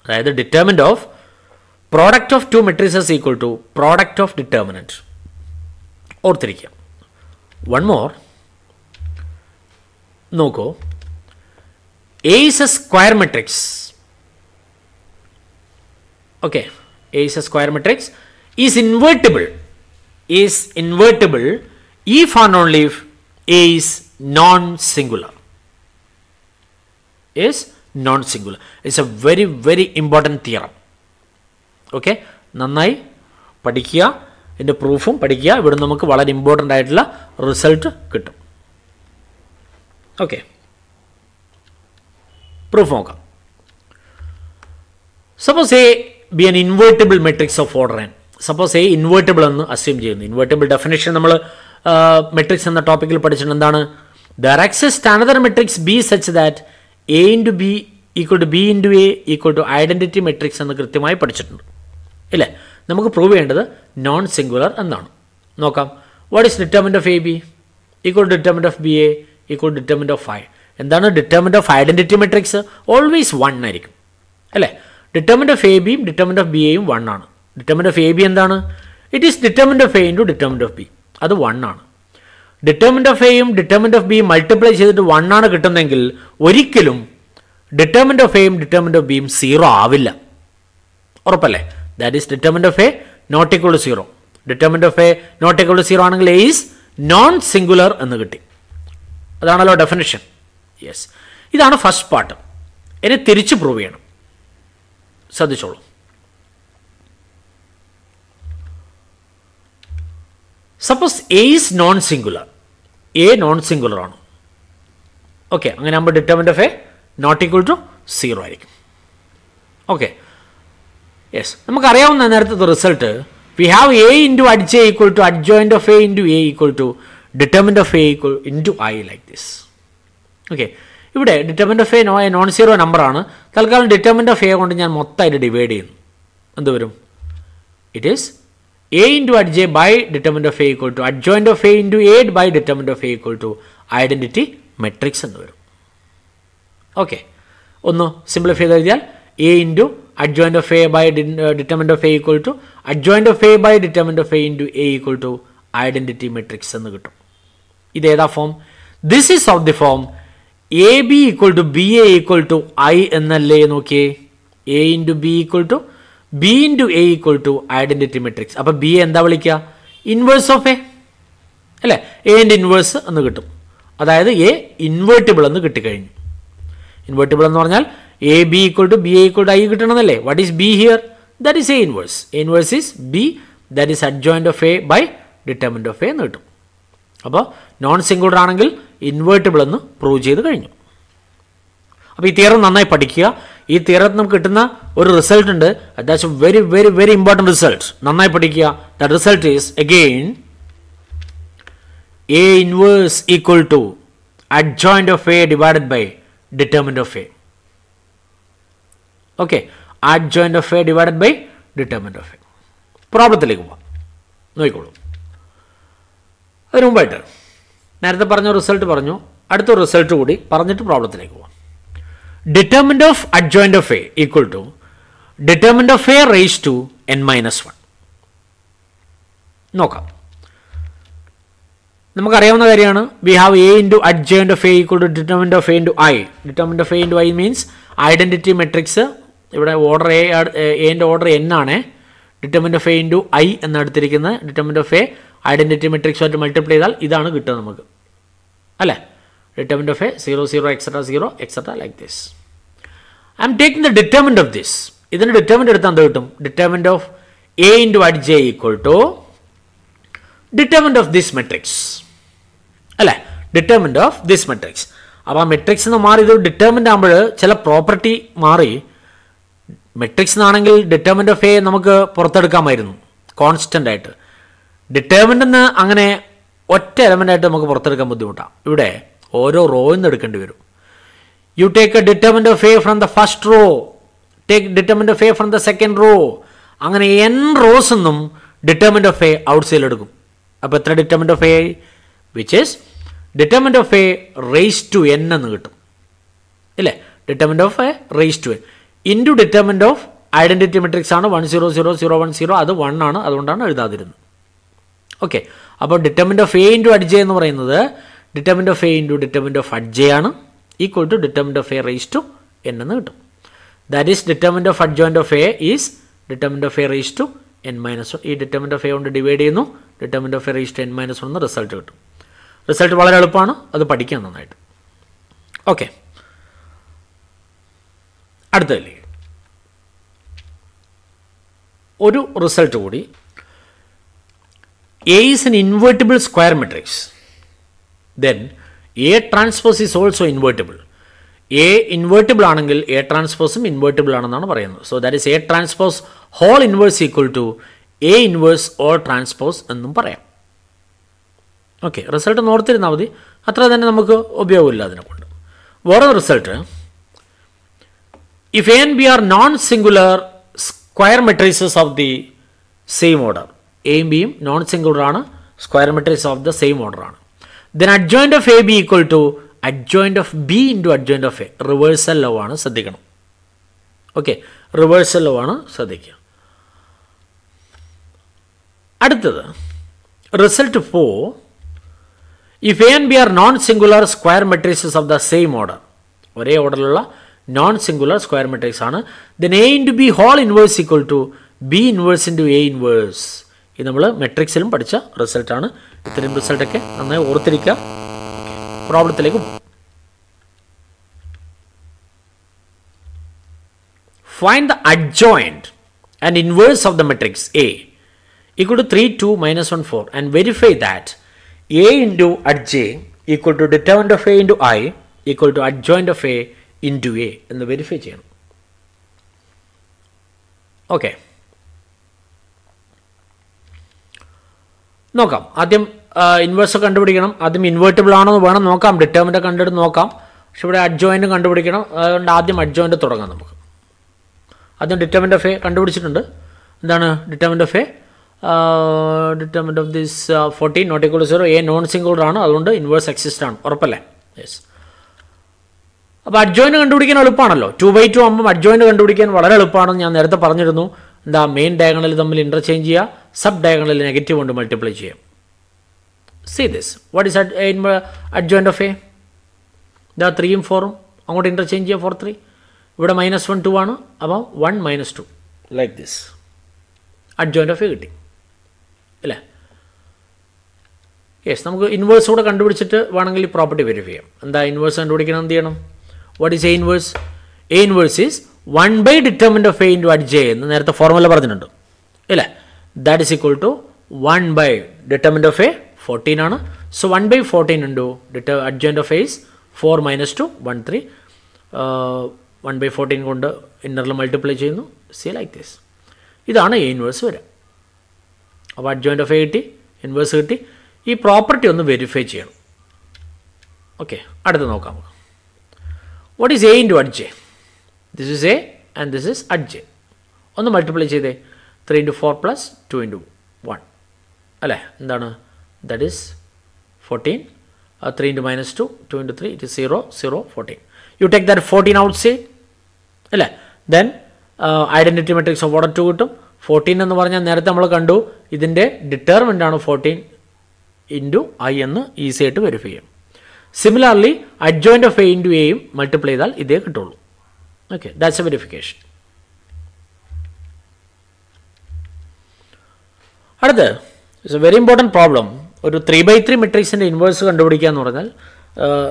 അതായത് determinant of product of two matrices equal to product of determinant. ഓർത്തിരിക്കുക. One more. നോക്കൂ. A is a square matrix. Okay. A is a square matrix. Is invertible. Is invertible if and only if A is non-singular. Is non-singular. It's a very, very important theorem. Okay. നന്നായി പഠിക്കുക. ഇതിൻ്റെ പ്രൂഫും പഠിക്കുക. ഇവിടെ നമുക്ക് വളരെ important ആയിട്ടുള്ള result കിട്ടും. ഓക്കെ, പ്രൂഫ് നോക്കാം. Suppose A be an invertible matrix of order n. Suppose A invertible എന്ന് അസ്യൂം ചെയ്യുന്നു. ഇൻവേർട്ടിബിൾ ഡെഫിനേഷൻ നമ്മൾ മെട്രിക്സ് എന്ന ടോപ്പിക്കിൽ പഠിച്ചിട്ടുണ്ട്. എന്താണ്? There exist another matrix B such that A into B equal to B into A equal to identity matrix എന്ന് കൃത്യമായി പഠിച്ചിട്ടുണ്ട് ഇല്ലേ? നമുക്ക് പ്രൂവ് ചെയ്യേണ്ടത് നോൺ സിംഗുലർ എന്നാണ്. നോക്കാം. What is determinant of A B equal to determinant of B A equal to determinant of I. എന്താണ് determinant of identity matrix? Always 1 ആയിരിക്കും അല്ലേ? ഡിറ്റർമിനന്റ് ഓഫ് എ ബിയും ഡിറ്റർമിനന്റ് ഓഫ് ബി എയും 1 ആണ്. Determinant of A B എന്താണ്? It is determinant of A into determinant of B. അത് 1 ആണ്. Determinant of എയും ഡിറ്റർമിനന്റ് ഓഫ് ബിയും മൾട്ടിപ്ലൈ ചെയ്തിട്ട് 1 ആണ് കിട്ടുന്നതെങ്കിൽ ഒരിക്കലും ഡിറ്റർമിനന്റ് ഓഫ് എയും ഡിറ്റർമിനന്റ് ഓഫ് ബിയും 0 ആവില്ല. ഉറപ്പല്ലേ? That is determinant of A not equal to 0. Determinant of A not equal to 0 ആണെങ്കിൽ എ ഈസ് നോൺ സിംഗുലർ എന്ന് കിട്ടി. അതാണല്ലോ ഡെഫിനിഷൻ. യെസ്, ഇതാണ് ഫസ്റ്റ് പാർട്ട്. ഇനി തിരിച്ച് പ്രൂവ് ചെയ്യണം. ശ്രദ്ധിച്ചോളൂ. Suppose A is non singular, A non singular ആണ്. ഓക്കെ, അങ്ങനെ ആകുമ്പോൾ determinant of A not equal to 0 ആയിരിക്കും. ഓക്കെ, യെസ്, നമുക്കറിയാവുന്ന നേരത്തെ result we have A into adj equal to adjoint of A into A equal to determinant of A equal into I like this. Okay, ഇവിടെ determinant of A non zero നമ്പറാണ്. തൽക്കാലം determinant of A കൊണ്ട് ഞാൻ മൊത്തമായിട്ട് divide ചെയ്യുന്നു. എന്ത് വരും? It is A into adj by determinant of A equal to adjoint of A into A by determinant of A equal to identity matrix എന്ന് വരും. ഓക്കെ, ഒന്ന് സിംപ്ലിഫൈ ചെയ്ത് എഴുതിയാൽ A into adjoint of a by determinant of a equal to adjoint of a by determinant of a into a equal to identity matrix എന്ന് കിട്ടും. ഇത് ഏതാ form? This is of the form A B equal to B A equal to I എന്നല്ലേ നോക്കിയേ. A into B equal to B into A equal to identity matrix. അപ്പം B എന്താ വിളിക്കുക? Inverse of A അല്ലേ? എൻ്റെ inverse എന്ന് കിട്ടും. അതായത് എ ഇൻവേർട്ടിബിൾ എന്ന് കിട്ടിക്കഴിഞ്ഞു. ഇൻവേർട്ടിബിൾ എന്ന് പറഞ്ഞാൽ A B equal to B A equal to I കിട്ടണമെന്നല്ലേ? What is B here? That is A inverse. A inverse is B, that is adjoint of A by determinant of A എന്ന് കിട്ടും. അപ്പോൾ non singular ആണെങ്കിൽ invertible എന്ന് prove ചെയ്ത് കഴിഞ്ഞു. അപ്പോൾ ഈ തിയറം നന്നായി പഠിക്കുക. ഈ തിയറത്തിൽ നമുക്ക് കിട്ടുന്ന ഒരു റിസൾട്ട് ഉണ്ട്. That's very very very important result. നന്നായി പഠിക്കുക. The result is again A inverse equal to adjoint of A divided by determinant of A. Okay, adjoint of A divided by determinant of A. പ്രോബ്ലത്തിലേക്ക് പോവാം, നോക്കിക്കോളൂ. അതിന് മുമ്പായിട്ട് നേരത്തെ പറഞ്ഞ result പറഞ്ഞു, അടുത്ത റിസൾട്ട് കൂടി പറഞ്ഞിട്ട് പ്രോബ്ലത്തിലേക്ക് പോവാം. Determinant of adjoint of A equal to determinant of A raise to n-1. നോക്കാം. നമുക്കറിയാവുന്ന കാര്യമാണ്. We have A into adjoint of A equal to determinant of A into I. Determinant of A into I means identity matrix. ഇവിടെ order എൻ്റെ order n ആണ്. Determinant of A into I എന്നെടുത്തിരിക്കുന്നത് determinant of A identity മെട്രിക്സുമായിട്ട് multiply ചെയ്താൽ ഇതാണ് കിട്ടുക നമുക്ക്, അല്ലേ? Determinant of A 0 0 etcetera 0 etcetera like this. I'm taking the determinant of this. ഇതിൻ്റെ ഡിറ്റർമിനന്റ് എടുത്താൽ എന്ത് കിട്ടും? Determinant of A into adj equal to determinant of this matrix, അല്ലേ? Determinant of this matrix. അപ്പോൾ ആ മെട്രിക്സ് എന്ന് മാറി ഇത് ഡിറ്റർമിനന്റ് ആകുമ്പോൾ ചില പ്രോപ്പർട്ടി മാറി. മെട്രിക്സ് എന്നാണെങ്കിൽ ഡിറ്റർമിനന്റ് ഓഫ് എ നമുക്ക് പുറത്തെടുക്കാമായിരുന്നു കോൺസ്റ്റൻ്റ് ആയിട്ട്. ഡിറ്റർമിനന്റ് എന്ന് അങ്ങനെ ഒറ്റ എലമെൻ്റ് ആയിട്ട് നമുക്ക് പുറത്തെടുക്കാൻ ബുദ്ധിമുട്ടാണ്. ഇവിടെ ഓരോ റോയിൽ നിന്ന് എടുക്കേണ്ടി വരും. You take a determinant of A from the first row, take determinant of A from the second row. അങ്ങനെ n റോസ് ഒന്നും ഡിറ്റർമിനന്റ് ഓഫ് എ ഔട്ട് സൈഡിൽ എടുക്കും. അപ്പോൾ എത്ര determinant of A? Which is determinant of A raise to n എന്ന് കിട്ടും, ഇല്ലേ? Determinant of A raise to n into determinant of identity matrix ആണ് 1 0 0 0 1 0. അത് 1 ആണ്, അതുകൊണ്ടാണ് എഴുതാതിരുന്നത്. ഓക്കെ, അപ്പോൾ determinant of A into adj എന്ന് പറയുന്നത് determinant of A into determinant of adj ആണ്, equal to determinant of A raise to n എന്ന് കിട്ടും. That is determinant of adjoint of A is determinant of A raise to n-1. ഈ determinant of A കൊണ്ട് divide ചെയ്യുന്നു, determinant of A raise to n-1 എന്ന് result കിട്ടും. Result വളരെ എളുപ്പമാണ്, അത് പഠിക്കാൻ നന്നായിട്ട്. ഓക്കെ, അടുത്തതില്ലേ ഒരു റിസൾട്ട് കൂടി. A is an invertible square matrix, then A transpose is also invertible. A invertible ആണെങ്കിൽ എ ട്രാൻസ്പോസും ഇൻവേർട്ടിബിൾ ആണെന്നാണ് പറയുന്നത്. So that is A transpose whole inverse equal to A inverse all transpose എന്നും പറയാം. Okay, result ഓർത്തിരുന്നാൽ മതി, അത്ര തന്നെ നമുക്ക് ഉപയോഗമില്ല അതിനെക്കൊണ്ട്. വേറെ result, if A and B are non singular square matrices of the same order. എയും ബിയും നോൺ സിംഗുലർ ആണ്, square matrix of the same order ആണ്. Then adjoint of A B equal to adjoint of B into adjoint of A. Reversal law ആണ്, ശ്രദ്ധിക്കണം. Okay, reversal law ആണ്, ശ്രദ്ധിക്കുക. അടുത്തത് result 4, if A and B are non singular square matrices of the same order. ഒരേ ഓർഡറിലുള്ള non singular square matrix ആണ്. Then A into B whole inverse equal to B inverse into A inverse. ഇത് നമ്മൾ മെട്രിക്സിലും പഠിച്ച റിസൾട്ടാണ്. ഇത്രയും റിസൾട്ടൊക്കെ നന്നായി ഓർത്തിരിക്കുക. പ്രോബ്ലത്തിലേക്ക് പോകും. find the adjoint and inverse of the matrix A equal to 3, 2, minus 1, 4 and verify that A into adj equal to determinant of A into I equal to adjoint of A into A എന്ന് verify ചെയ്യണം. Okay, നോക്കാം. ആദ്യം inverse കണ്ടുപിടിക്കണം. ആദ്യം invertible ആണോ എന്ന് വേണം നോക്കാം. ഡിറ്റർമിനൻ്റ് കണ്ടിട്ട് നോക്കാം. പക്ഷെ ഇവിടെ അഡ്ജോയിൻ്റ് കണ്ടുപിടിക്കണം. അതുകൊണ്ട് ആദ്യം അഡ്ജോയിൻ്റ് തുടങ്ങാം. നമുക്ക് ആദ്യം ഡിറ്റർമിനൻ്റ് ഓഫ് എ കണ്ടുപിടിച്ചിട്ടുണ്ട്. എന്താണ് determinant of A? Determinant of this 14 not equal to 0. A non single ആണ്, അതുകൊണ്ട് ഇൻവേഴ്സ് എക്സിസ്റ്റ് ആണ്. ഉറപ്പല്ലേ? യെസ്. അപ്പോൾ അഡ്ജോയിൻ്റ് കണ്ടുപിടിക്കാൻ എളുപ്പമാണല്ലോ. 2/2 ആകുമ്പോൾ അഡ്ജോയിൻ്റ് കണ്ടുപിടിക്കാൻ വളരെ എളുപ്പമാണെന്ന് ഞാൻ നേരത്തെ പറഞ്ഞിരുന്നു. എന്താ, മെയിൻ ഡയഗണൽ തമ്മിൽ ഇൻ്റർചേഞ്ച് ചെയ്യുക, സബ് ഡയഗണൽ നെഗറ്റീവ് കൊണ്ട് മൾട്ടിപ്ലൈ ചെയ്യാം. See this. What is adjoint of A? ഇതാ 3ഉം 4ഉം അങ്ങോട്ട് ഇൻ്റർചേഞ്ച് ചെയ്യുക. 4, 3. ഇവിടെ -1, 2 ആണ്. അപ്പോൾ 1, -2 like this. Adjoint of A കിട്ടി അല്ലേ? യെസ്. നമുക്ക് ഇൻവേഴ്സ് കൂടെ കണ്ടുപിടിച്ചിട്ട് വേണമെങ്കിൽ ഈ പ്രോപ്പർട്ടി വെരിഫൈ ചെയ്യാം. എന്താ ഇൻവേഴ്സ് കണ്ടുപിടിക്കണം? എന്ത് ചെയ്യണം? What is A inverse? A inverse is 1/determinant of A into adj എന്ന് നേരത്തെ ഫോർമുല പറഞ്ഞിട്ടുണ്ട് അല്ലേ? That is equal to 1/determinant of A 14 ആണ്. So 1/14 into adjoint of A is 4 - 2 1, 3. 1/14 കൊണ്ട് ഇന്നറിൽ മൾട്ടിപ്ലൈ ചെയ്യുന്നു. C like this. ഇതാണ് എ ഇൻവേഴ്സ് വരിക. അപ്പോൾ അഡ്ജോയിൻ്റ് ഓഫ് എ കിട്ടി, ഇൻവേഴ്സ് കിട്ടി. ഈ പ്രോപ്പർട്ടി ഒന്ന് വെരിഫൈ ചെയ്യണം. ഓക്കെ, അടുത്ത് നോക്കാം. What is A into അഡ്ജെ? This is A and this is അഡ്ജെ. ഒന്ന് മൾട്ടിപ്ലൈ ചെയ്തേ. 3 × 4 + 2 × 1 അല്ലേ? എന്താണ്? That is 14. 3 × -2, 2 × 3, it is 0, 0, 14. You take that 14 outside അല്ലേ? Then identity matrix of order 2 കിട്ടും. 14 എന്ന് പറഞ്ഞാൽ നേരത്തെ നമ്മൾ കണ്ടു ഇതിൻ്റെ ഡിറ്റർമിനൻ്റ് ആണ് 14 ഇൻറ്റു ഐ എന്ന് ഈസി ആയിട്ട് വെരിഫൈ ചെയ്യും. Similarly adjoint of A into എയും മൾട്ടിപ്ലൈ ചെയ്താൽ ഇതേ കിട്ടുള്ളൂ. Okay, that's a verification. അടുത്ത് it's a very important problem. ഒരു 3/3 മെട്രിക്സിൻ്റെ ഇൻവേഴ്സ് കണ്ടുപിടിക്കുക എന്ന് പറഞ്ഞാൽ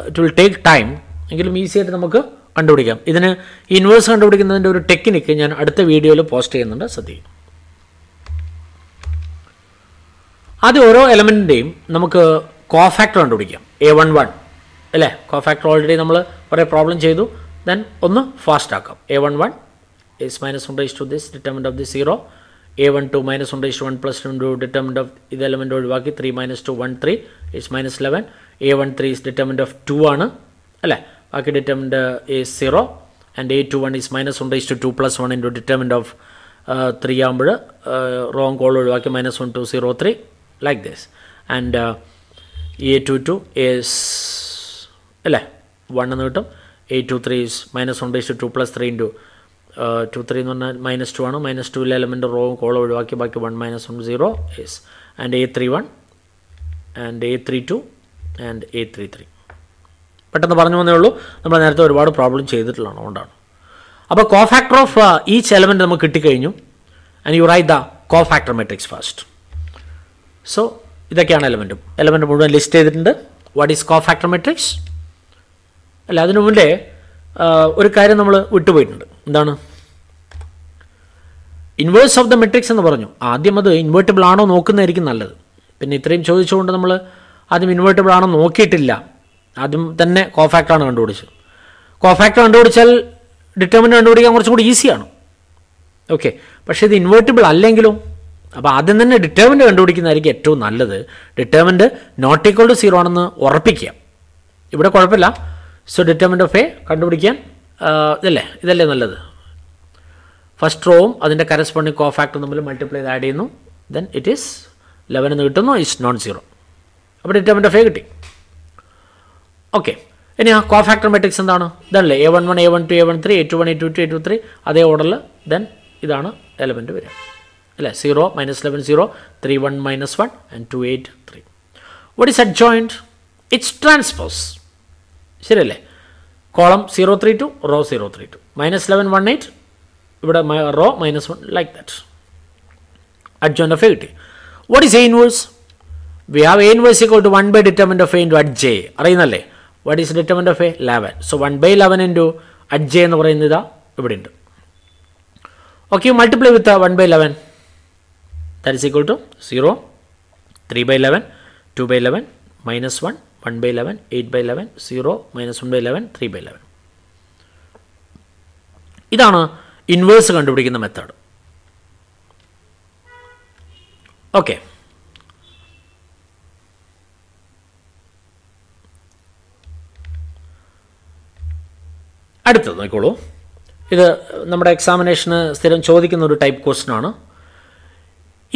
ഇറ്റ് വിൽ ടേക്ക് ടൈം. എങ്കിലും ഈസി ആയിട്ട് നമുക്ക് കണ്ടുപിടിക്കാം. ഇതിന് ഇൻവേഴ്സ് കണ്ടുപിടിക്കുന്നതിൻ്റെ ഒരു ടെക്നിക്ക് ഞാൻ അടുത്ത വീഡിയോയിൽ പോസ്റ്റ് ചെയ്യുന്നുണ്ട്, ശ്രദ്ധിക്കും. ആദ്യം ഓരോ എലമെൻറ്റിൻ്റെയും നമുക്ക് കോഫാക്ടർ കണ്ടുപിടിക്കാം. A11 അല്ലേ? കോഫാക്ടർ ഓൾറെഡി നമ്മൾ കുറേ പ്രോബ്ലം ചെയ്തു. ദെൻ ഒന്ന് ഫാസ്റ്റ് ആക്കാം. A11 is -1 to this determinant of this 0. A12 -1 + 1 + 2 determinant of ഇത് എലമെൻ്റ് ഒഴിവാക്കി 3 - 2 1 3 is -11. A13 is determinant of 2 ആണ് അല്ലേ? ബാക്കി determinant is 0 and A21 is -1 to 2 + 1 into determinant of 3 ആകുമ്പോൾ റോങ് കോൾ ഒഴിവാക്കി -1 2 0 3 like this. And A22 is അല്ലേ 1 എന്ന് കിട്ടും. A23 is -1 to 2 + 3 into 2 3 എന്ന് പറഞ്ഞാൽ -2 ആണ്. -2 എലമെൻ്റ് റോങ് കോൾ ഒഴിവാക്കി ബാക്കി 1 -1 0 is. And A31 and A32 and A33 പെട്ടെന്ന് പറഞ്ഞു വന്നേ ഉള്ളൂ. നമ്മൾ നേരത്തെ ഒരുപാട് പ്രോബ്ലം ചെയ്തിട്ടുള്ളതാണ്, അതുകൊണ്ടാണ്. അപ്പോൾ കോഫാക്ടർ ഓഫ് ഈച്ച് എലമെൻറ്റ് നമുക്ക് കിട്ടിക്കഴിഞ്ഞു. And you write the cofactor matrix first. So ഇതൊക്കെയാണ് എലമെൻറ്റ് മുഴുവൻ ലിസ്റ്റ് ചെയ്തിട്ടുണ്ട്. What is cofactor matrix? അല്ല, അതിനു മുന്നേ ഒരു കാര്യം നമ്മൾ വിട്ടുപോയിട്ടുണ്ട്. എന്താണ്? ഇൻവേഴ്സ് ഓഫ് ദ മെട്രിക്സ് എന്ന് പറഞ്ഞു. ആദ്യം അത് ഇൻവേർട്ടിബിൾ ആണോ നോക്കുന്നതായിരിക്കും നല്ലത്. പിന്നെ ഇത്രയും ചോദിച്ചുകൊണ്ട് നമ്മൾ ആദ്യം ഇൻവേർട്ടിബിൾ ആണോ നോക്കിയിട്ടില്ല. ആദ്യം തന്നെ കോഫാക്ടറാണ് കണ്ടുപിടിച്ചത്. കോഫാക്ടർ കണ്ടുപിടിച്ചാൽ ഡിറ്റർമിനൻ്റ് കണ്ടുപിടിക്കാൻ കുറച്ചും കൂടി ഈസിയാണ്. ഓക്കെ, പക്ഷേ ഇത് ഇൻവേർട്ടിബിൾ അല്ലെങ്കിലും അപ്പോൾ ആദ്യം തന്നെ ഡിറ്റർമിനൻ്റ് കണ്ടുപിടിക്കുന്നതായിരിക്കും ഏറ്റവും നല്ലത്. ഡിറ്റർമിനൻ്റ് നോട്ട് ഈക്വൽ ടു 0 ആണെന്ന് ഉറപ്പിക്കുക. ഇവിടെ കുഴപ്പമില്ല. സോ ഡിറ്റർമിനൻ്റ് ഓഫ് എ കണ്ടുപിടിക്കാൻ ഇതല്ലേ നല്ലത്. ഫസ്റ്റ് റോവും അതിൻ്റെ കറസ്പോണ്ടിങ് കോഫാക്ടറും തമ്മിൽ മൾട്ടിപ്ലൈ ചെയ്ത് ആഡ് ചെയ്യുന്നു. ദെൻ ഇറ്റ് ഈസ് 11 എന്ന് കിട്ടുന്നു. It's not 0. അപ്പോൾ ഡിറ്റർമിനൻ്റ് ഓഫ് എ കിട്ടി. ഓക്കെ, ഇനി ആ കോഫാക്ടർ മെട്രിക്സ് എന്താണ്? ഇതല്ലേ A11 A12 A13 A21 A22 A23 അതേ ഓർഡറിൽ. ദെൻ ഇതാണ് എലമെൻറ്റ് വരിക അല്ലേ? 0 -11 0 3 1 -1 and 2 8 3. What is adjoint? It's transpose. ശരിയല്ലേ? കോളം 0 3 2 റോ 0 3 2 -11 1 8 ഇവിടെ row -1 like that. Adjoint of A കിട്ടി. What is A inverse? We have A inverse equal to 1/determinant of A into adj. അറിയുന്നല്ലേ? What is determinant of A? 11. So 1/11 into adj എന്ന് പറയുന്നത് ഇതാ ഇവിടെ ഉണ്ട്. Okay, you multiply with 1 by 11. That is equal to 0, 3 by 11, 2 by 11, minus 1, 1 by 11, 8 by 11, 0, minus 1 by 11, 3 by 11. ഇതാണ് inverse കണ്ടുപിടിക്കുന്ന method. Okay, അടുത്തത് നോക്കിക്കോളൂ. ഇത് നമ്മുടെ എക്സാമിനേഷന് സ്ഥിരം ചോദിക്കുന്ന ഒരു ടൈപ്പ് ക്വസ്റ്റ്യൻ ആണ്.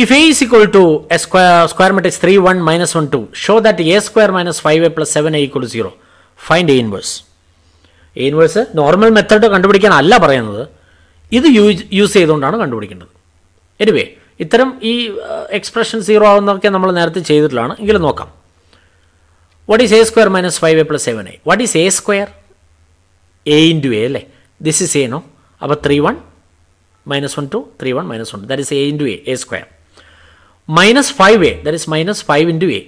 If A is equal to a square matrix 3, 1, minus 1, 2, show that A square minus 5A plus 7A equal to 0. Find A inverse. A inverse normal method കണ്ടുപിടിക്കാൻ അല്ല പറയുന്നത്, ഇത് യൂസ് ചെയ്തുകൊണ്ടാണ് കണ്ടുപിടിക്കേണ്ടത്. എനിവേ, ഇത്തരം ഈ എക്സ്പ്രഷൻ 0 ആവുന്നതൊക്കെ നമ്മൾ നേരത്തെ ചെയ്തിട്ടുള്ളതാണ്. എങ്കിലും നോക്കാം. What is A square minus 5A plus 7A? What is A square? A into A അല്ലേ? This is A, no? അപ്പോൾ 3, 1, minus 1, 2, 3, 1, minus 1. That is A into A square. Minus 5A, that is minus 5 into A.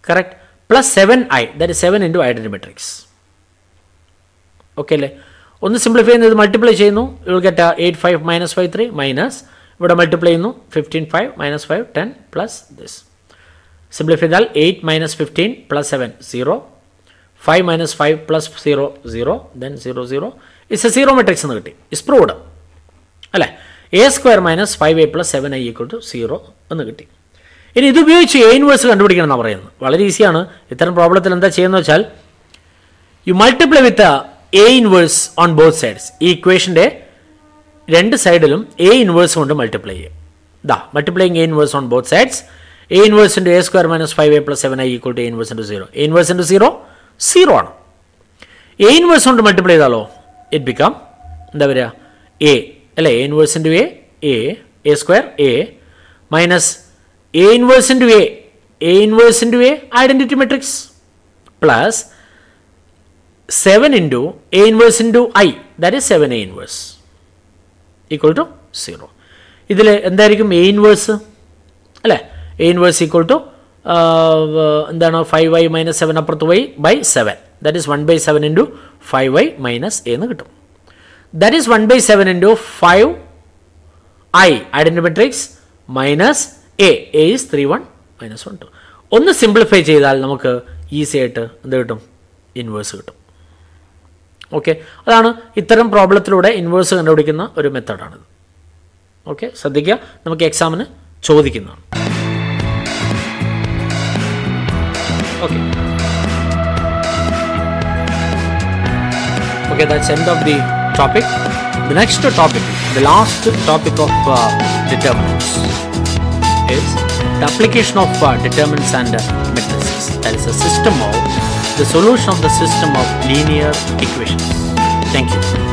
Correct? Plus 7I, that is 7 into identity matrix. Okay അല്ലേ? ഒന്ന് simplify ചെയ്യുന്നത് multiply ചെയ്യുന്നു. U will get 8, 5, minus 5, 3, minus ഇവിടെ multiply ചെയ്യുന്നു. 15, 5, minus 5, 10, plus this. Simplify ചെയ്താൽ 8 minus 15 plus 7, 0. 5 minus 5 plus 0, 0. Then 0, 0. It's a 0 matrix എന്ന് കിട്ടി. It's proved. അല്ലേ? A square minus 5A plus 7A equal to 0 എന്ന് കിട്ടി. ഇനി ഇത് ഉപയോഗിച്ച് A ഇൻവേഴ്സ് കണ്ടുപിടിക്കണം എന്നാണ് പറയുന്നത്. വളരെ ഈസിയാണ്. ഇത്തരം പ്രോബ്ലത്തിൽ എന്താ ചെയ്യുന്നത് വെച്ചാൽ, you multiply with A inverse on both sides. ഈ ഇക്വേഷൻ്റെ രണ്ട് സൈഡിലും A ഇൻവേഴ്സ് കൊണ്ട് മൾട്ടിപ്ലൈ ചെയ്യും. Multiplying A inverse on both sides. A inverse into A square minus 5A plus 7A equal to A inverse into 0. A inverse into 0, 0 ആണ്. A inverse കൊണ്ട് multiply ചെയ്താലോ it become എന്താ വരിക? A അല്ലേ? A inverse into A square A minus A inverse into A inverse into A identity matrix plus 7 into A inverse into I, that is 7A inverse equal to 0. ഇതിൽ എന്തായിരിക്കും A inverse അല്ലേ? A inverse equal to എന്താണ്? 5y minus 7 അപ്പുറത്ത് y by 7, that is 1 by 7 into 5y minus A എന്ന് കിട്ടും. That is 1 by 7 into 5I identity matrix minus A. A is 3, 1, minus 1, 2. ഒന്ന് simplify ചെയ്താൽ നമുക്ക് ഈസി ആയിട്ട് എന്ത് കിട്ടും? ഇൻവേഴ്സ് കിട്ടും. ഓക്കെ, അതാണ് ഇത്തരം പ്രോബ്ലത്തിലൂടെ ഇൻവേഴ്സ് കണ്ടുപിടിക്കുന്ന ഒരു മെത്തേഡാണിത്. ഓക്കെ, ശ്രദ്ധിക്കുക, നമുക്ക് എക്സാമിന് ചോദിക്കുന്നതാണ്. Okay, okay, that's end of the topic. The next topic, the last topic of determinants is the application of determinants and matrices. That is a system of the solution of the system of linear equations. Thank you.